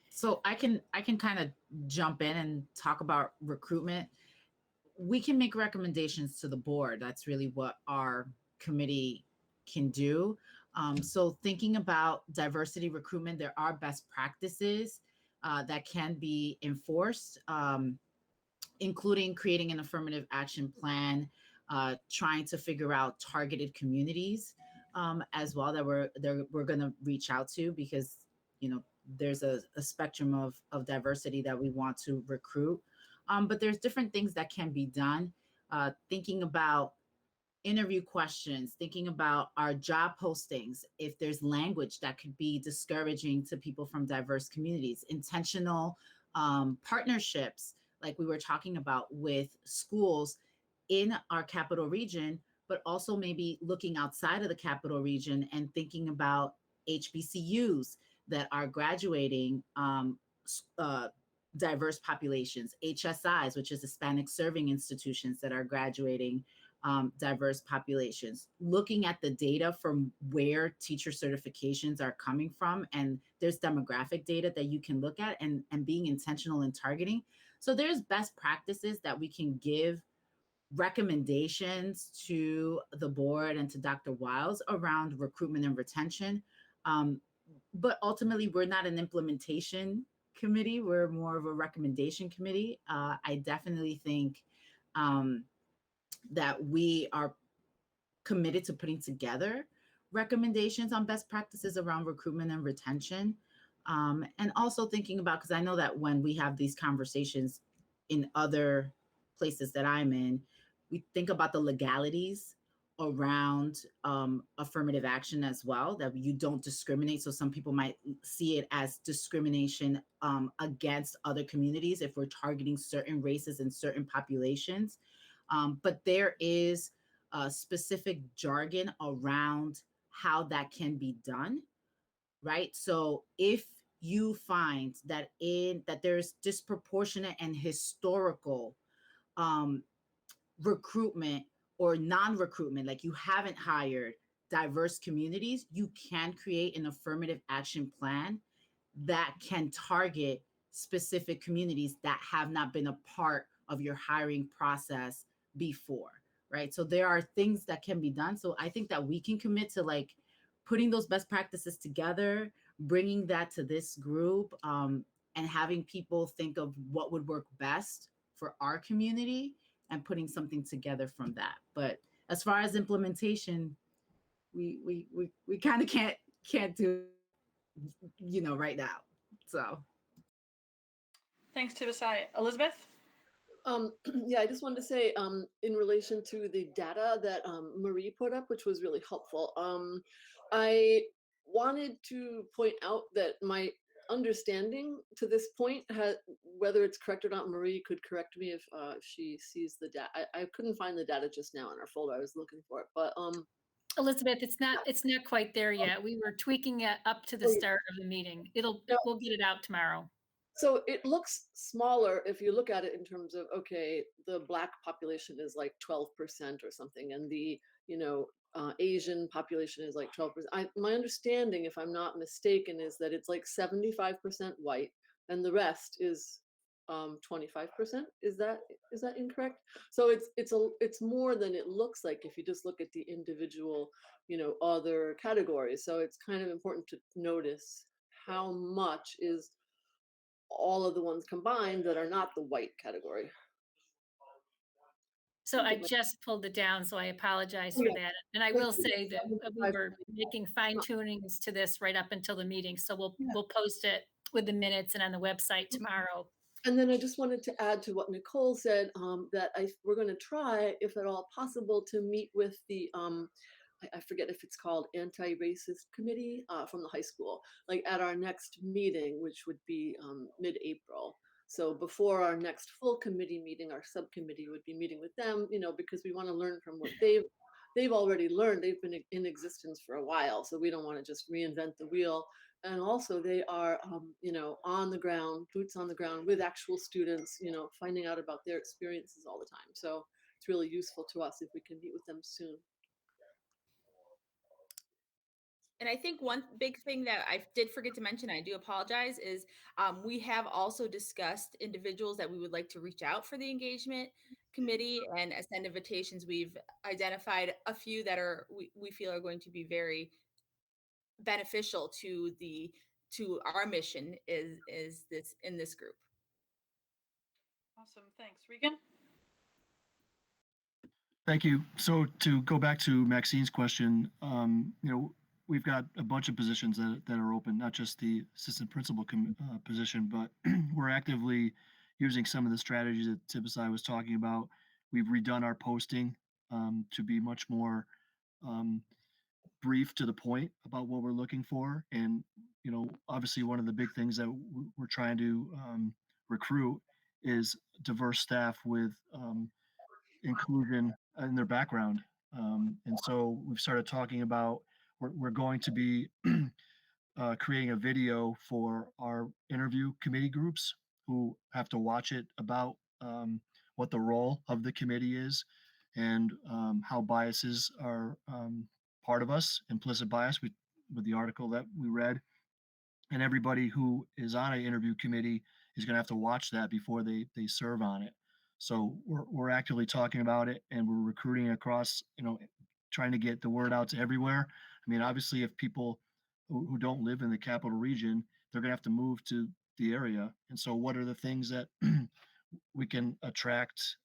So I can kind of jump in and talk about recruitment. We can make recommendations to the board. That's really what our committee can do. So thinking about diversity recruitment, there are best practices that can be enforced, including creating an affirmative action plan, trying to figure out targeted communities as well that we're going to reach out to, because there's a spectrum of diversity that we want to recruit. But there's different things that can be done. Thinking about interview questions, thinking about our job postings, if there's language that could be discouraging to people from diverse communities, intentional partnerships, like we were talking about with schools, in our capital region, but also maybe looking outside of the capital region and thinking about HBCUs that are graduating diverse populations, HSIs, which is Hispanic serving institutions that are graduating diverse populations, looking at the data from where teacher certifications are coming from. And there's demographic data that you can look at and being intentional in targeting. So there's best practices that we can give recommendations to the board and to Dr. Wiles around recruitment and retention. But ultimately, we're not an implementation committee. We're more of a recommendation committee. I definitely think that we are committed to putting together recommendations on best practices around recruitment and retention. And also thinking about, because I know that when we have these conversations in other places that I'm in, we think about the legalities around affirmative action as well, that you don't discriminate. So some people might see it as discrimination against other communities if we're targeting certain races and certain populations. But there is specific jargon around how that can be done, right? So if you find that there's disproportionate and historical recruitment or non-recruitment, like you haven't hired diverse communities, you can create an affirmative action plan that can target specific communities that have not been a part of your hiring process before, right? So there are things that can be done. So I think that we can commit to like putting those best practices together, bringing that to this group, and having people think of what would work best for our community and putting something together from that. But as far as implementation, we kind of can't do, right now. So Thanks, Tibisai. Elizabeth? Yeah, I just wanted to say, in relation to the data that Marie put up, which was really helpful, I wanted to point out that my understanding to this point has, whether it's correct or not, Marie could correct me if she sees the data. I couldn't find the data just now in our folder. I was looking for it, but Elizabeth, it's not quite there yet. We were tweaking it up to the start of the meeting. We'll get it out tomorrow. So it looks smaller if you look at it in terms of, okay, the Black population is like 12% or something, and the, Asian population is like 12%. My understanding, if I'm not mistaken, is that it's like 75% white, and the rest is 25%. Is that incorrect? So it's more than it looks like if you just look at the individual, other categories. So it's kind of important to notice how much is all of the ones combined that are not the white category. So I just pulled it down, so I apologize for that. And I will say that we were making fine tunings to this right up until the meeting. So we'll post it with the minutes and on the website tomorrow. And then I just wanted to add to what Nicole said, that we're going to try, if at all possible, to meet with the I forget if it's called anti-racist committee from the high school, like at our next meeting, which would be mid-April. So before our next full committee meeting, our subcommittee would be meeting with them, because we want to learn from what they've already learned. They've been in existence for a while, so we don't want to just reinvent the wheel. And also they are, on the ground, boots on the ground with actual students, finding out about their experiences all the time. So it's really useful to us if we can meet with them soon. And I think one big thing that I did forget to mention, I do apologize, is we have also discussed individuals that we would like to reach out for the engagement committee and send invitations. We've identified a few that we feel are going to be very beneficial to our mission is this in this group. Awesome. Thanks. Regan? Thank you. So to go back to Maxine's question, we've got a bunch of positions that are open, not just the assistant principal position, but we're actively using some of the strategies that Tibisai was talking about. We've redone our posting to be much more brief to the point about what we're looking for. And, obviously one of the big things that we're trying to recruit is diverse staff with inclusion in their background. And so we've started talking about we're going to be creating a video for our interview committee groups who have to watch it about what the role of the committee is and how biases are part of us, implicit bias, with the article that we read. And everybody who is on an interview committee is going to have to watch that before they serve on it. So we're actively talking about it, and we're recruiting across, trying to get the word out to everywhere. I mean, obviously, if people who don't live in the capital region, they're going to have to move to the area. And so, what are the things that we can attract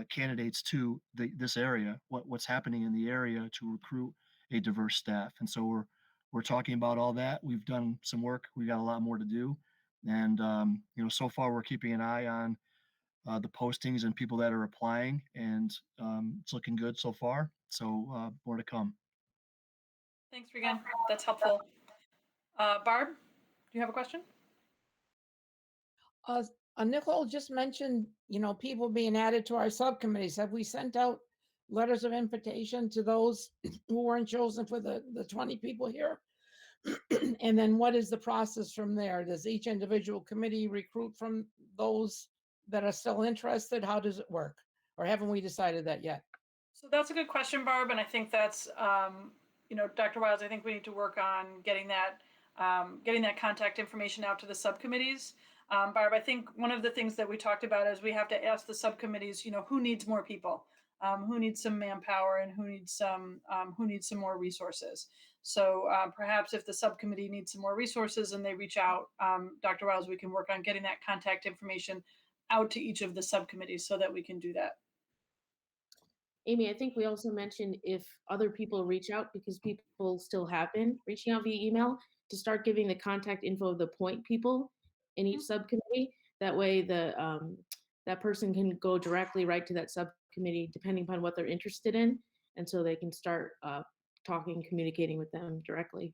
candidates to this area? What's happening in the area to recruit a diverse staff? And so we're talking about all that. We've done some work. We got a lot more to do, and so far we're keeping an eye on the postings and people that are applying, and it's looking good so far. So more to come. Thanks, Regan. That's helpful. Barb, do you have a question? Nicole just mentioned, people being added to our subcommittees. Have we sent out letters of invitation to those who weren't chosen for the 20 people here? And then what is the process from there? Does each individual committee recruit from those that are still interested? How does it work? Or haven't we decided that yet? So that's a good question, Barb, and I think that's, Dr. Wiles, I think we need to work on getting that contact information out to the subcommittees. Barb, I think one of the things that we talked about is we have to ask the subcommittees, who needs more people, who needs some manpower, and who needs some more resources. So perhaps if the subcommittee needs some more resources and they reach out, Dr. Wiles, we can work on getting that contact information out to each of the subcommittees so that we can do that. Amy, I think we also mentioned if other people reach out, because people still have been reaching out via email, to start giving the contact info of the point people in each subcommittee. That way that person can go directly right to that subcommittee depending upon what they're interested in. And so they can start talking, communicating with them directly.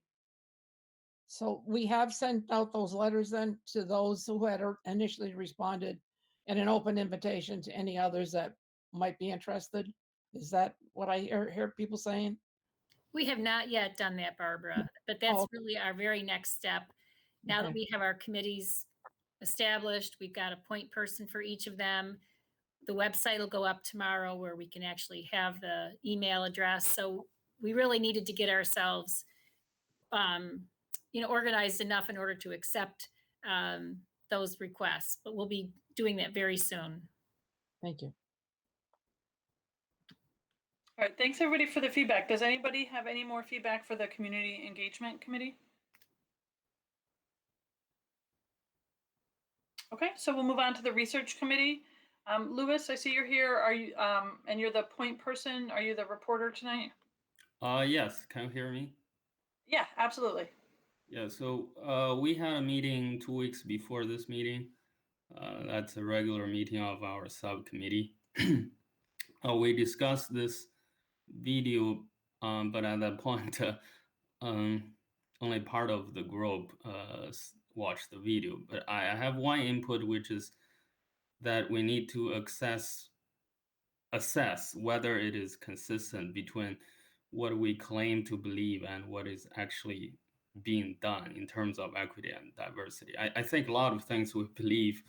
So we have sent out those letters then to those who had initially responded, and an open invitation to any others that might be interested. Is that what I hear people saying? We have not yet done that, Barbara, but that's really our very next step. Now that we have our committees established, we've got a point person for each of them. The website will go up tomorrow where we can actually have the email address. So we really needed to get ourselves, organized enough in order to accept those requests, but we'll be doing that very soon. Thank you. All right, thanks everybody for the feedback. Does anybody have any more feedback for the Community Engagement Committee? Okay, so we'll move on to the Research Committee. Louis, I see you're here. Are you, and you're the point person. Are you the reporter tonight? Yes, can you hear me? Yeah, absolutely. Yeah, so we had a meeting 2 weeks before this meeting. That's a regular meeting of our subcommittee. We discussed this video, but at that point, only part of the group watched the video. But I have one input, which is that we need to assess whether it is consistent between what we claim to believe and what is actually being done in terms of equity and diversity. I think a lot of things we believe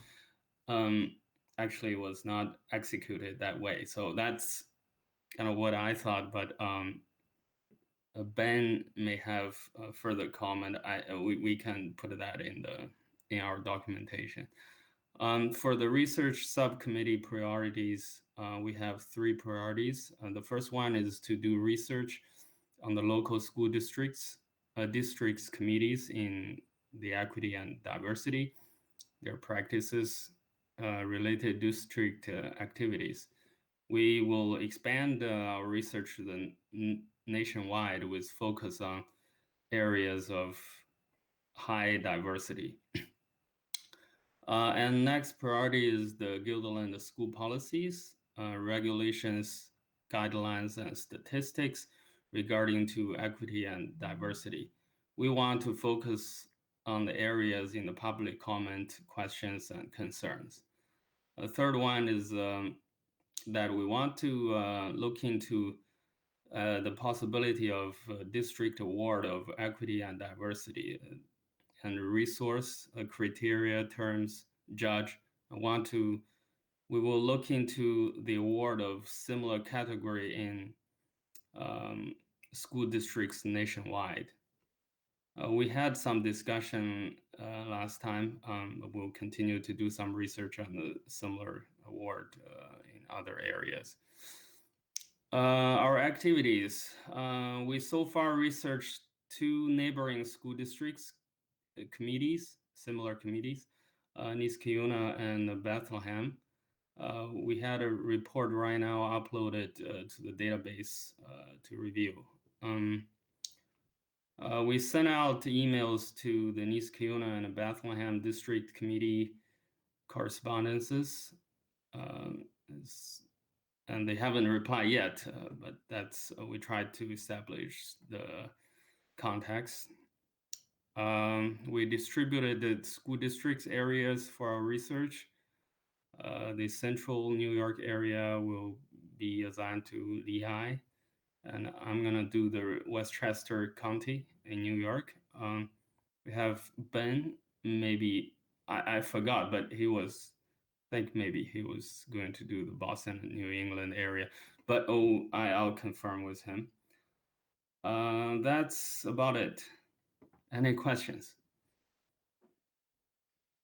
actually was not executed that way. So that's kind of what I thought, but Ben may have further comment. We can put that in our documentation. For the research subcommittee priorities, we have 3 priorities. The first one is to do research on the local school districts committees in the equity and diversity, their practices, related district activities. We will expand our research to the nationwide with focus on areas of high diversity. And next priority is the Guilderland school policies, regulations, guidelines, and statistics regarding to equity and diversity. We want to focus on the areas in the public comment, questions, and concerns. The third one is that we want to look into the possibility of district award of equity and diversity and resource criteria terms judge. We will look into the award of similar category in school districts nationwide. We had some discussion last time. We'll continue to do some research on the similar award in other areas. Our activities. We so far researched 2 neighboring school districts committees, similar committees, Niskayuna and Bethlehem. We had a report right now uploaded to the database to review. We sent out emails to the Niskayuna and Bethlehem District Committee correspondences, and they haven't replied yet, but that's, we tried to establish the contacts. We distributed the school districts areas for our research. The central New York area will be assigned to Lehigh, and I'm gonna do the Westchester County in New York. We have Ben, maybe, I forgot, but I think maybe he was going to do the Boston and New England area, but I'll confirm with him. That's about it. Any questions?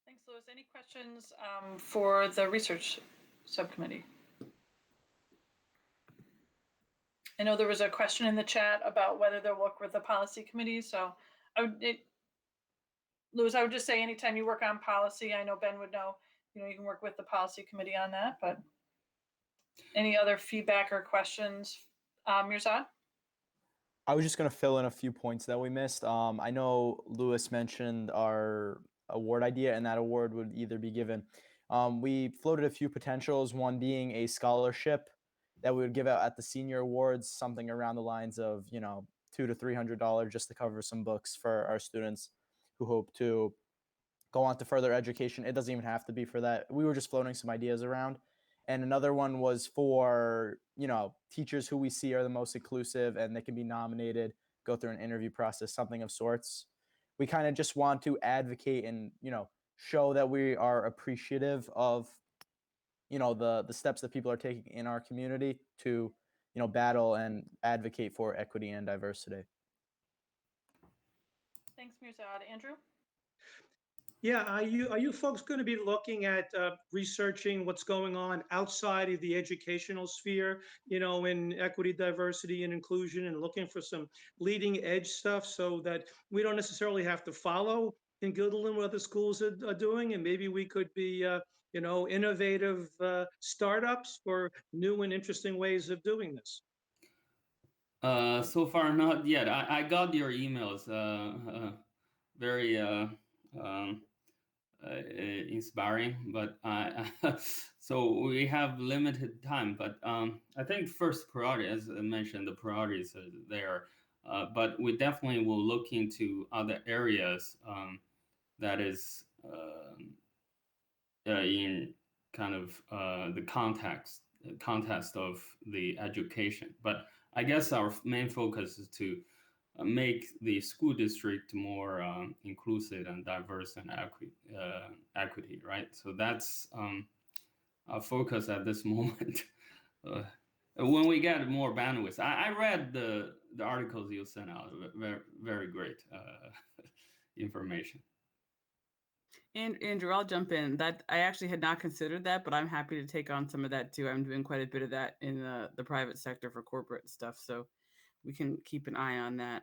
Thanks, Louis. Any questions for the research subcommittee? I know there was a question in the chat about whether they'll work with the policy committee. So Louis, I would just say anytime you work on policy, I know Ben would know, you can work with the policy committee on that, but any other feedback or questions? Mirzad? I was just going to fill in a few points that we missed. I know Louis mentioned our award idea, and that award would either be given. We floated a few potentials, one being a scholarship that we would give out at the senior awards, something around the lines of, $200 to $300 just to cover some books for our students who hope to go on to further education. It doesn't even have to be for that. We were just floating some ideas around. And another one was for, teachers who we see are the most inclusive and they can be nominated, go through an interview process, something of sorts. We kind of just want to advocate and, show that we are appreciative of, the steps that people are taking in our community to, battle and advocate for equity and diversity. Thanks, Mirzad. Andrew? Yeah, are you folks going to be looking at researching what's going on outside of the educational sphere, in equity, diversity, and inclusion, and looking for some leading edge stuff so that we don't necessarily have to follow in Guilderland what other schools are doing, and maybe we could be, innovative startups for new and interesting ways of doing this? So far, not yet. I got your emails. Very inspiring, but so we have limited time. But I think first priority, as I mentioned, the priorities are there. But we definitely will look into other areas that is in kind of the context of the education. But I guess our main focus is to make the school district more inclusive and diverse and equity, right? So that's our focus at this moment. When we get more bandwidth, I read the articles you sent out, very, very great information. And Andrew, I'll jump in. That I actually had not considered that, but I'm happy to take on some of that too. I'm doing quite a bit of that in the private sector for corporate stuff, so we can keep an eye on that.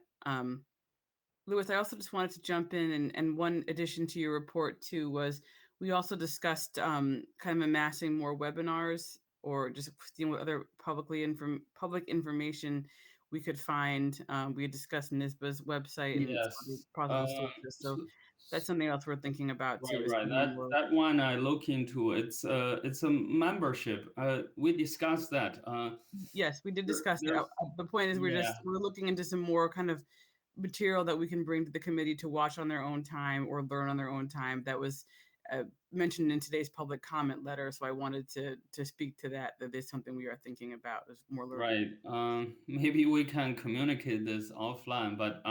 Louis, I also just wanted to jump in, and one addition to your report too was we also discussed kind of amassing more webinars or just seeing what other public information we could find. We had discussed NISBA's website and Yes. possible sources, so that's something else we're thinking about too. Right. That one I look into. It's a membership. We discussed that. Yes, we did discuss that. The point is we're looking into some more kind of material that we can bring to the committee to watch on their own time or learn on their own time. That was mentioned in today's public comment letter. So I wanted to speak to that. That is something we are thinking about. Is more learning. Right. Maybe we can communicate this offline, but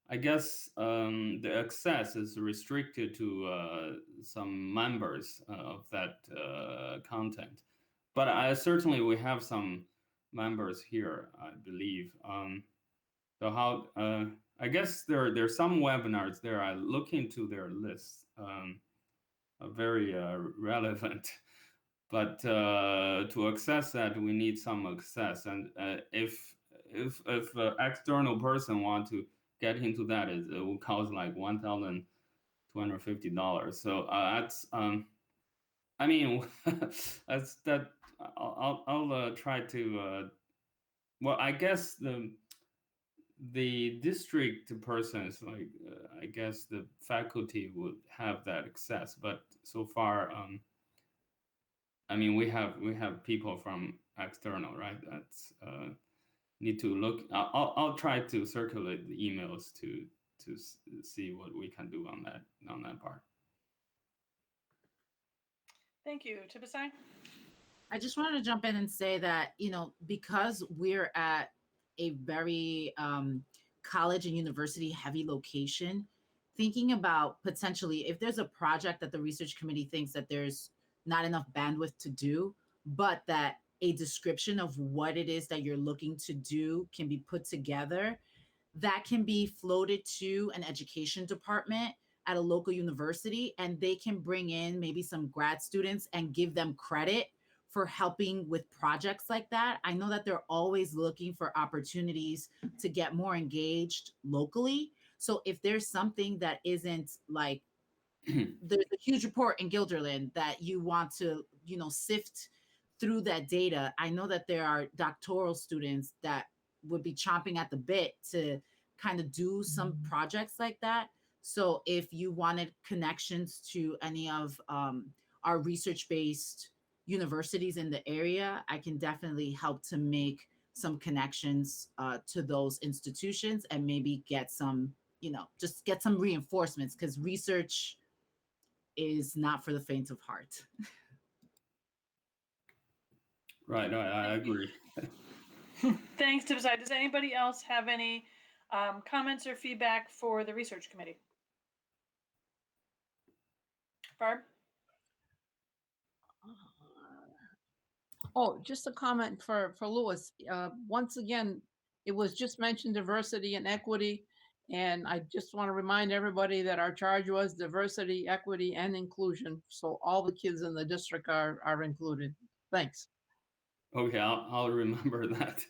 I guess the access is restricted to some members of that content. But I certainly we have some members here, I believe. So how I guess there's some webinars there. I look into their lists, are very relevant. But to access that, we need some access. And if external person want to get into that, it will cost like $1,250. So that's I mean that's that. I'll try to. Well, I guess the district person is like I guess the faculty would have that access, but so far I mean we have people from external, right? That's need to look. I'll try to circulate the emails to see what we can do on that part. Thank you. Tibisai? I just wanted to jump in and say that, because we're at a very college and university heavy location, thinking about potentially if there's a project that the research committee thinks that there's not enough bandwidth to do, but that a description of what it is that you're looking to do can be put together, that can be floated to an education department at a local university, and they can bring in maybe some grad students and give them credit for helping with projects like that. I know that they're always looking for opportunities to get more engaged locally. So if there's something that isn't like, there's a huge report in Guilderland that you want to, sift through that data. I know that there are doctoral students that would be chomping at the bit to kind of do some projects like that. So if you wanted connections to any of our research-based universities in the area, I can definitely help to make some connections to those institutions and maybe get some, just get some reinforcements, because research is not for the faint of heart. Right, I agree. Thanks, Tibisai. Does anybody else have any comments or feedback for the research committee? Barb? Oh, just a comment for Louis. Once again, it was just mentioned diversity and equity. And I just want to remind everybody that our charge was diversity, equity, and inclusion. So all the kids in the district are included. Thanks. Okay, I'll remember that.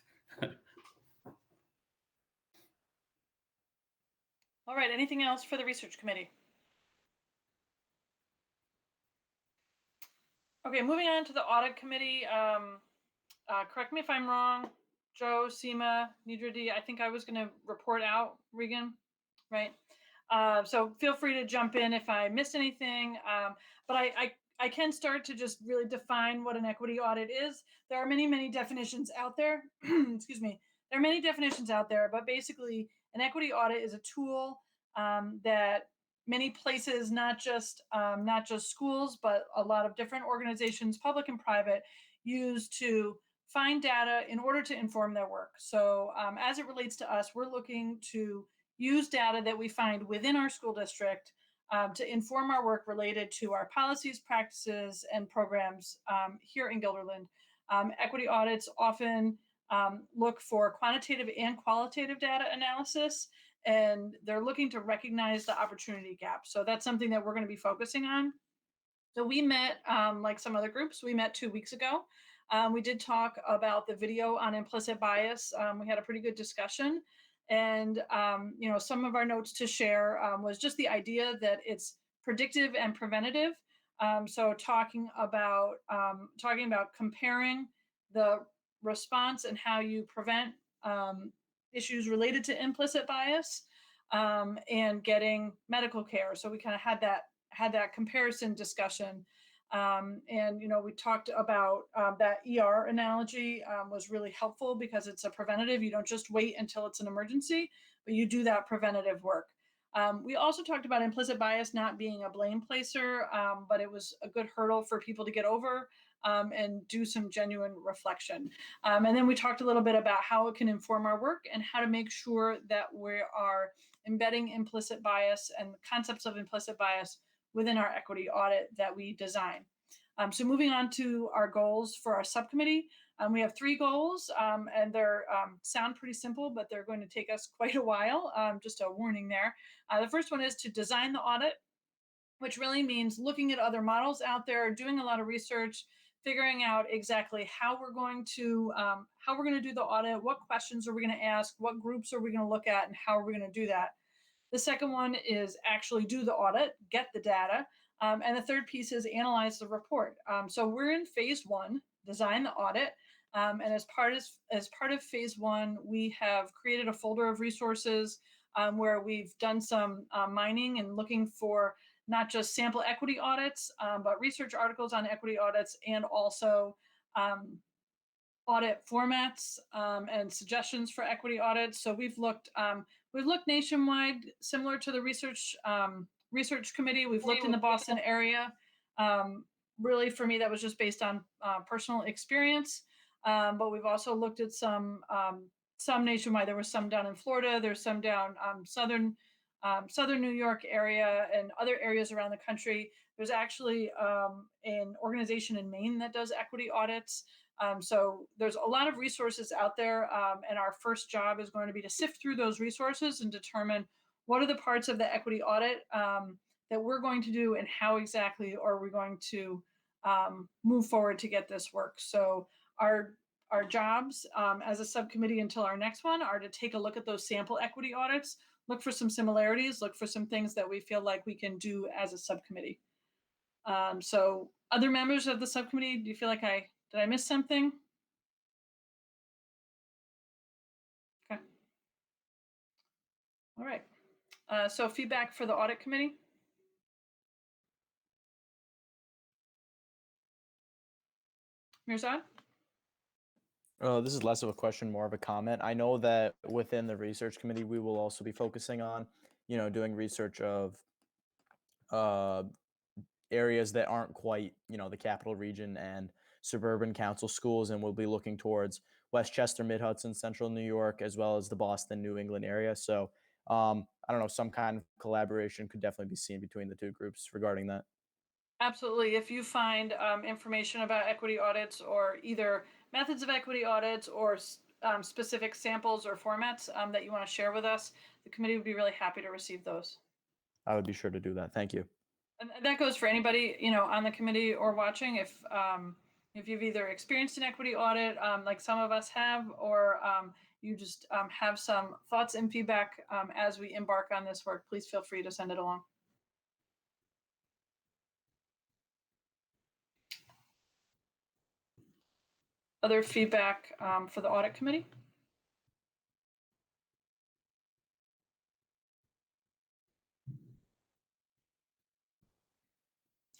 All right, anything else for the research committee? Okay, moving on to the audit committee. Correct me if I'm wrong, Joe, Seema, Nidra D, I think I was going to report out, Regan, right? So feel free to jump in if I missed anything. But I can start to just really define what an equity audit is. There are many, many definitions out there. Excuse me. There are many definitions out there, but basically an equity audit is a tool that many places, not just schools, but a lot of different organizations, public and private, use to find data in order to inform their work. So as it relates to us, we're looking to use data that we find within our school district to inform our work related to our policies, practices, and programs here in Guilderland. Equity audits often look for quantitative and qualitative data analysis, and they're looking to recognize the opportunity gap. So that's something that we're going to be focusing on. So we met, like some other groups, we met 2 weeks ago. We did talk about the video on implicit bias. We had a pretty good discussion. And, some of our notes to share was just the idea that it's predictive and preventative. So talking about comparing the response and how you prevent issues related to implicit bias and getting medical care. So we kind of had that comparison discussion. We talked about that ER analogy was really helpful because it's a preventative. You don't just wait until it's an emergency, but you do that preventative work. We also talked about implicit bias not being a blame placer, but it was a good hurdle for people to get over and do some genuine reflection. And then we talked a little bit about how it can inform our work and how to make sure that we are embedding implicit bias and concepts of implicit bias within our equity audit that we design. So moving on to our goals for our subcommittee, we have 3 goals, and they're sound pretty simple, but they're going to take us quite a while. Just a warning there. The first one is to design the audit, which really means looking at other models out there, doing a lot of research, figuring out exactly how we're going to do the audit, what questions are we going to ask, what groups are we going to look at, and how are we going to do that. The second one is actually do the audit, get the data. And the third piece is analyze the report. So we're in phase 1, design the audit. And as part of phase 1, we have created a folder of resources where we've done some mining and looking for not just sample equity audits, but research articles on equity audits, and also audit formats and suggestions for equity audits. So we've looked nationwide, similar to the research committee. We've looked in the Boston area. Really, for me, that was just based on personal experience. But we've also looked at some nationwide. There was some down in Florida. There's some down southern New York area and other areas around the country. There's actually an organization in Maine that does equity audits. So there's a lot of resources out there, and our first job is going to be to sift through those resources and determine what are the parts of the equity audit that we're going to do, and how exactly are we going to move forward to get this work. So our jobs as a subcommittee until our next one are to take a look at those sample equity audits, look for some similarities, look for some things that we feel like we can do as a subcommittee. So other members of the subcommittee, do you feel like did I miss something? Okay. All right. So feedback for the audit committee. Mirzad? This is less of a question, more of a comment. I know that within the research committee, we will also be focusing on, doing research of areas that aren't quite, the capital region and suburban council schools, and we'll be looking towards Westchester, Mid-Hudson, Central New York, as well as the Boston, New England area. So I don't know, some kind of collaboration could definitely be seen between the 2 groups regarding that. Absolutely. If you find information about equity audits, or either methods of equity audits, or specific samples or formats that you want to share with us, the committee would be really happy to receive those. I would be sure to do that. Thank you. And that goes for anybody, on the committee or watching. If you've either experienced an equity audit, like some of us have, or you just have some thoughts and feedback as we embark on this work, please feel free to send it along. Other feedback for the audit committee?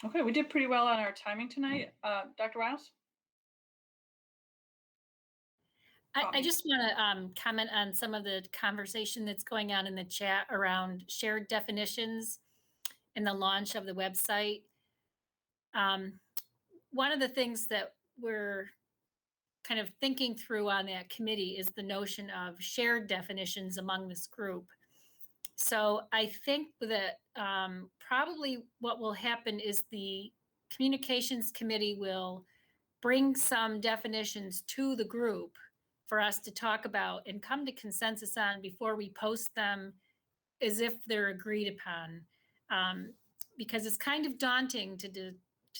Okay, we did pretty well on our timing tonight. Dr. Wiles? I just want to comment on some of the conversation that's going on in the chat around shared definitions and the launch of the website. One of the things that we're kind of thinking through on that committee is the notion of shared definitions among this group. So I think that probably what will happen is the communications committee will bring some definitions to the group for us to talk about and come to consensus on before we post them, as if they're agreed upon. Because it's kind of daunting to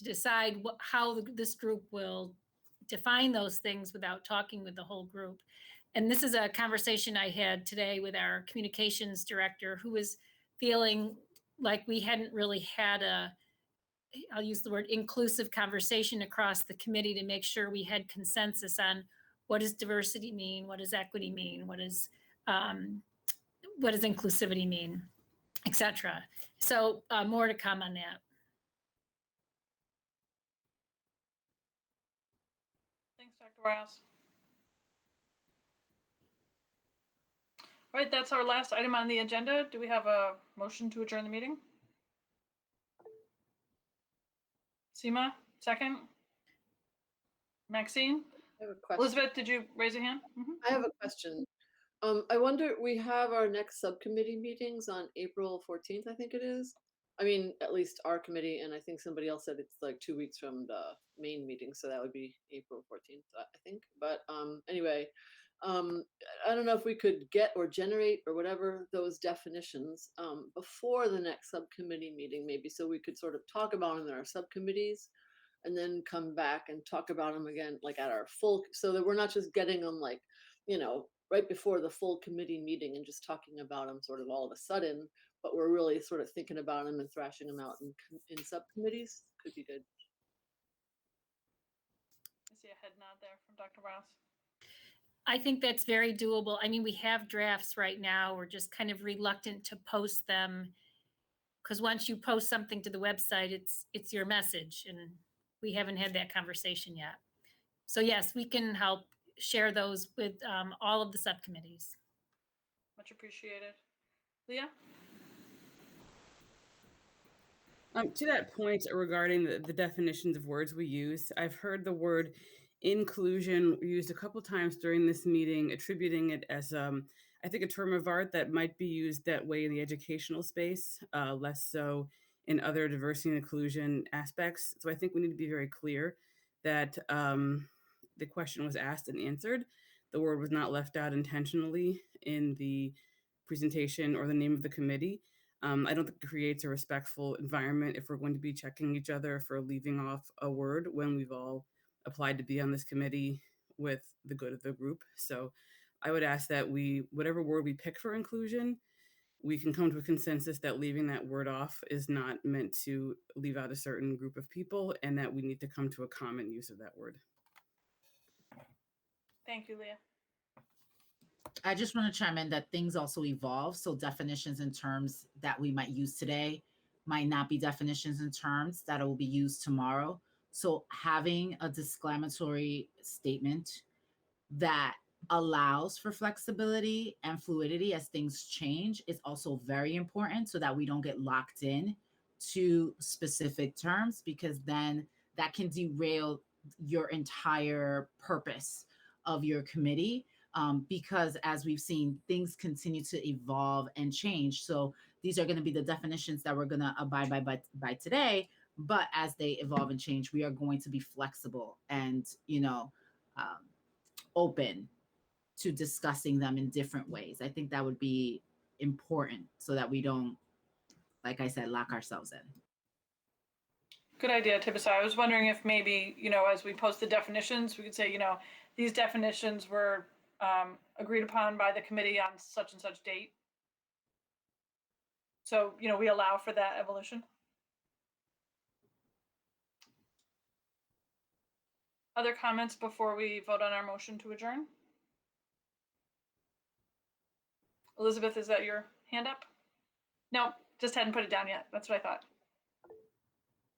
decide how this group will define those things without talking with the whole group. And this is a conversation I had today with our communications director, who was feeling like we hadn't really had I'll use the word inclusive conversation across the committee to make sure we had consensus on what does diversity mean, what does equity mean, what does inclusivity mean, etc. So more to come on that. Thanks, Dr. Wiles. All right, that's our last item on the agenda. Do we have a motion to adjourn the meeting? Seema, second. Maxine? I have a question. Elizabeth, did you raise a hand? I have a question. I wonder, we have our next subcommittee meetings on April 14th, I think it is. I mean, at least our committee, and I think somebody else said it's like 2 weeks from the main meeting, so that would be April 14th, I think. But anyway, I don't know if we could get or generate or whatever those definitions before the next subcommittee meeting, maybe, so we could sort of talk about them in our subcommittees and then come back and talk about them again, like at our full, so that we're not just getting them like, you know, right before the full committee meeting and just talking about them sort of all of a sudden, but we're really sort of thinking about them and thrashing them out in subcommittees. Could be good. I see a head nod there from Dr. Rouse. I think that's very doable. I mean, we have drafts right now. We're just kind of reluctant to post them because once you post something to the website, it's your message, and we haven't had that conversation yet. So yes, we can help share those with all of the subcommittees. Much appreciated. Leah? To that point regarding the definitions of words we use, I've heard the word inclusion used a couple times during this meeting, attributing it as I think a term of art that might be used that way in the educational space, less so in other diversity and inclusion aspects. So I think we need to be very clear that the question was asked and answered. The word was not left out intentionally in the presentation or the name of the committee. I don't think it creates a respectful environment if we're going to be checking each other for leaving off a word when we've all applied to be on this committee with the good of the group. So I would ask that whatever word we pick for inclusion, we can come to a consensus that leaving that word off is not meant to leave out a certain group of people, and that we need to come to a common use of that word. Thank you, Leah. I just want to chime in that things also evolve. So definitions and terms that we might use today might not be definitions and terms that will be used tomorrow. So having a disclaimatory statement that allows for flexibility and fluidity as things change is also very important, so that we don't get locked in to specific terms, because then that can derail your entire purpose of your committee. Because as we've seen, things continue to evolve and change. So these are going to be the definitions that we're going to abide by today. But as they evolve and change, we are going to be flexible and, open to discussing them in different ways. I think that would be important so that we don't, like I said, lock ourselves in. Good idea, Tibisa. I was wondering if maybe, as we post the definitions, we could say, these definitions were agreed upon by the committee on such and such date. So, we allow for that evolution. Other comments before we vote on our motion to adjourn? Elizabeth, is that your hand up? No, just hadn't put it down yet. That's what I thought.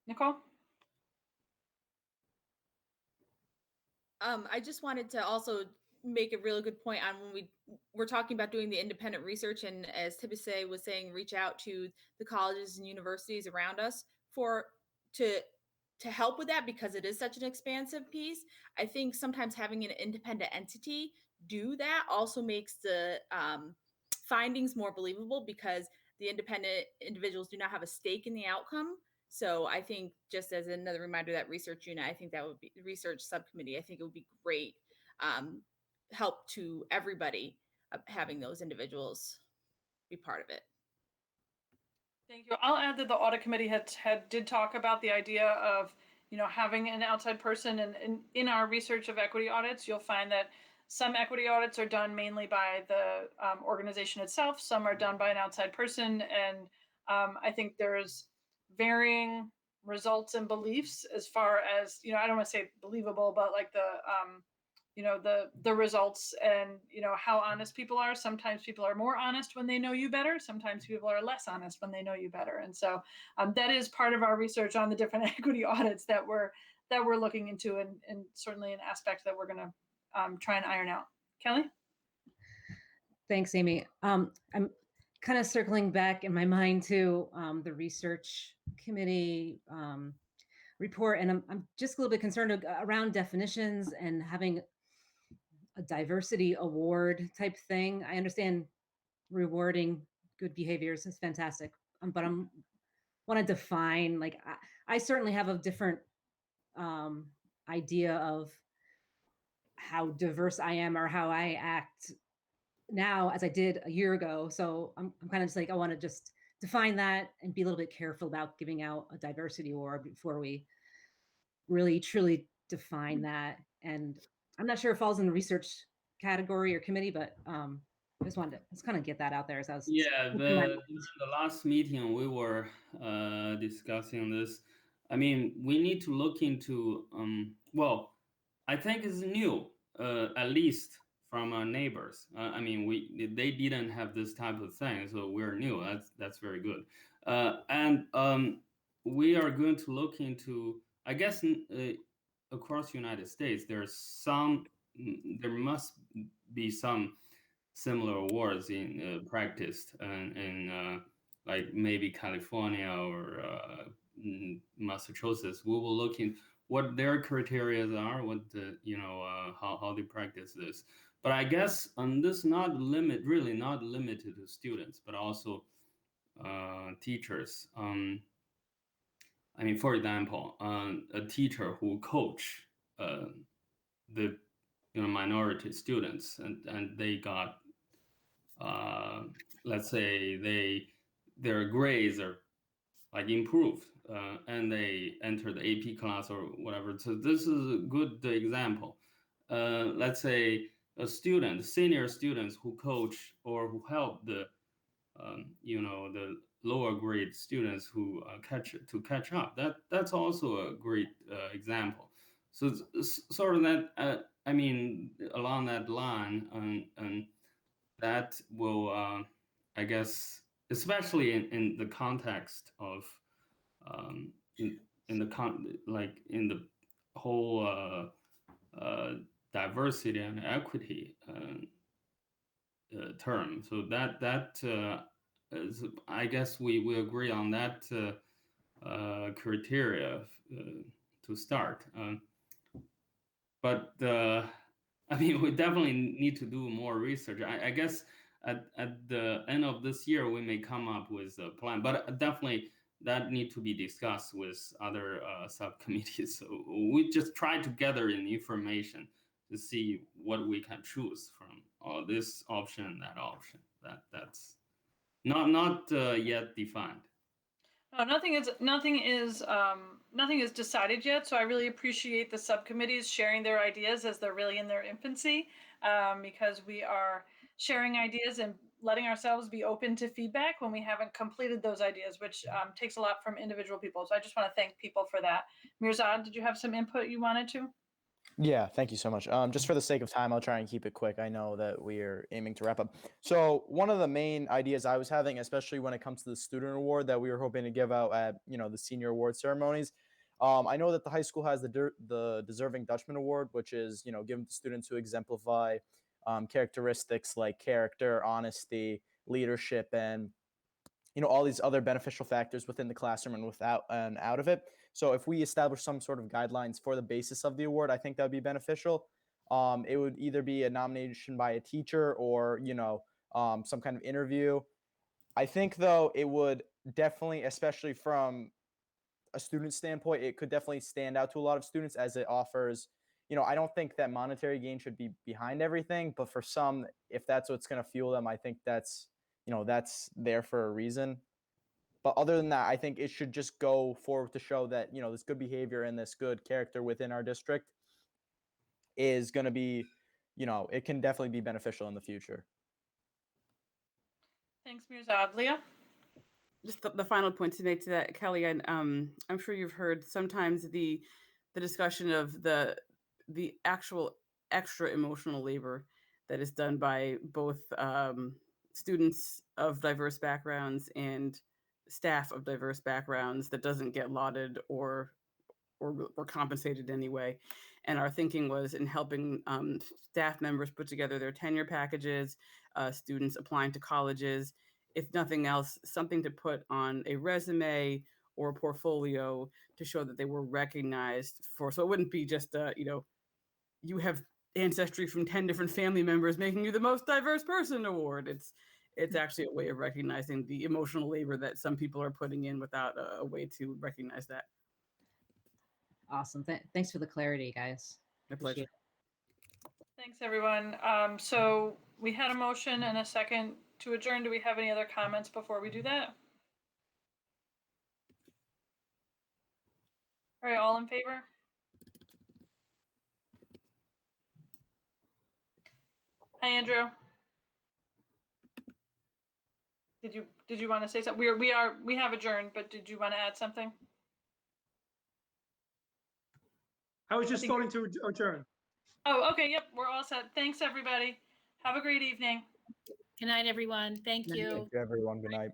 Nicole? I just wanted to also make a really good point on when we're talking about doing the independent research, and as Tibise was saying, reach out to the colleges and universities around us to help with that, because it is such an expansive piece. I think sometimes having an independent entity do that also makes the findings more believable, because the independent individuals do not have a stake in the outcome. So I think, just as another reminder, that research unit, I think that would be research subcommittee. I think it would be great help to everybody having those individuals be part of it. Thank you. I'll add that the audit committee did talk about the idea of, having an outside person, and in our research of equity audits, you'll find that some equity audits are done mainly by the organization itself. Some are done by an outside person. And I think there's varying results and beliefs as far as, I don't want to say believable, but like the results and, how honest people are. Sometimes people are more honest when they know you better. Sometimes people are less honest when they know you better. And so that is part of our research on the different equity audits that we're looking into, and certainly an aspect that we're going to try and iron out. Kelly? Thanks, Amy. I'm kind of circling back in my mind to the research committee report, and I'm just a little bit concerned around definitions and having a diversity award type thing. I understand rewarding good behaviors is fantastic, but I'm want to define, like, I certainly have a different idea of how diverse I am or how I act now as I did a year ago. So I'm kind of just like, I want to just define that and be a little bit careful about giving out a diversity award before we really truly define that. And I'm not sure if it falls in the research category or committee, but I just wanted to just kind of get that out there as I was. Yeah, the last meeting we were discussing this. I mean, we need to look into well, I think it's new, at least from our neighbors. I mean, they didn't have this type of thing, so we're new. That's very good. And we are going to look into, I guess, across United States, there must be some similar awards in practiced in like maybe California or Massachusetts. We will look in what their criteria are, what the how they practice this. But I guess this really not limited to students, but also teachers. I mean, for example, a teacher who coach the minority students and they got let's say their grades are like improved and they enter the AP class or whatever. So this is a good example. Let's say senior students who coach or who help the the lower grade students who catch up. That's also a great example. So it's sort of that. I mean, along that line, and that will, I guess, especially in the context of in the whole diversity and equity term. So I guess we agree on that criteria to start. But I mean, we definitely need to do more research. I guess at the end of this year, we may come up with a plan, but definitely that need to be discussed with other subcommittees. So we just try to gather in information to see what we can choose from this option and that option. That's not yet defined. No, nothing is decided yet. So I really appreciate the subcommittees sharing their ideas as they're really in their infancy, because we are sharing ideas and letting ourselves be open to feedback when we haven't completed those ideas, which takes a lot from individual people. So I just want to thank people for that. Mirzad, did you have some input you wanted to? Yeah, thank you so much. Just for the sake of time, I'll try and keep it quick. I know that we are aiming to wrap up. So one of the main ideas I was having, especially when it comes to the student award that we were hoping to give out at the senior award ceremonies, I know that the high school has the Deserving Dutchman Award, which is given to students who exemplify characteristics like character, honesty, leadership, and all these other beneficial factors within the classroom and without and out of it. So if we establish some sort of guidelines for the basis of the award, I think that would be beneficial. It would either be a nomination by a teacher or some kind of interview. I think though it would definitely, especially from a student standpoint, it could definitely stand out to a lot of students as it offers. I don't think that monetary gain should be behind everything, but for some, if that's what's going to fuel them, I think that's that's there for a reason. But other than that, I think it should just go forward to show that, this good behavior and this good character within our district is going to be, it can definitely be beneficial in the future. Thanks, Mirzad. Leah? Just the final point to make to that, Kelly, and I'm sure you've heard sometimes the discussion of the actual extra emotional labor that is done by both students of diverse backgrounds and staff of diverse backgrounds that doesn't get lauded or were compensated anyway. And our thinking was in helping staff members put together their tenure packages, students applying to colleges, if nothing else, something to put on a resume or a portfolio to show that they were recognized for. So it wouldn't be just, you have ancestry from 10 different family members making you the most diverse person award. It's actually a way of recognizing the emotional labor that some people are putting in without a way to recognize that. Awesome. Thanks for the clarity, guys. My Appreciate pleasure. it. Thanks, everyone. So we had a motion and a second to adjourn. Do we have any other comments before we do that? All right, all in favor? Hi, Andrew. Did you want to say something? We have adjourned, but did you want to add something? I was just voting to adjourn. Oh, okay. Yep, we're all set. Thanks, everybody. Have a great evening. Good night, everyone. Thank you. Thank you, everyone. Good night.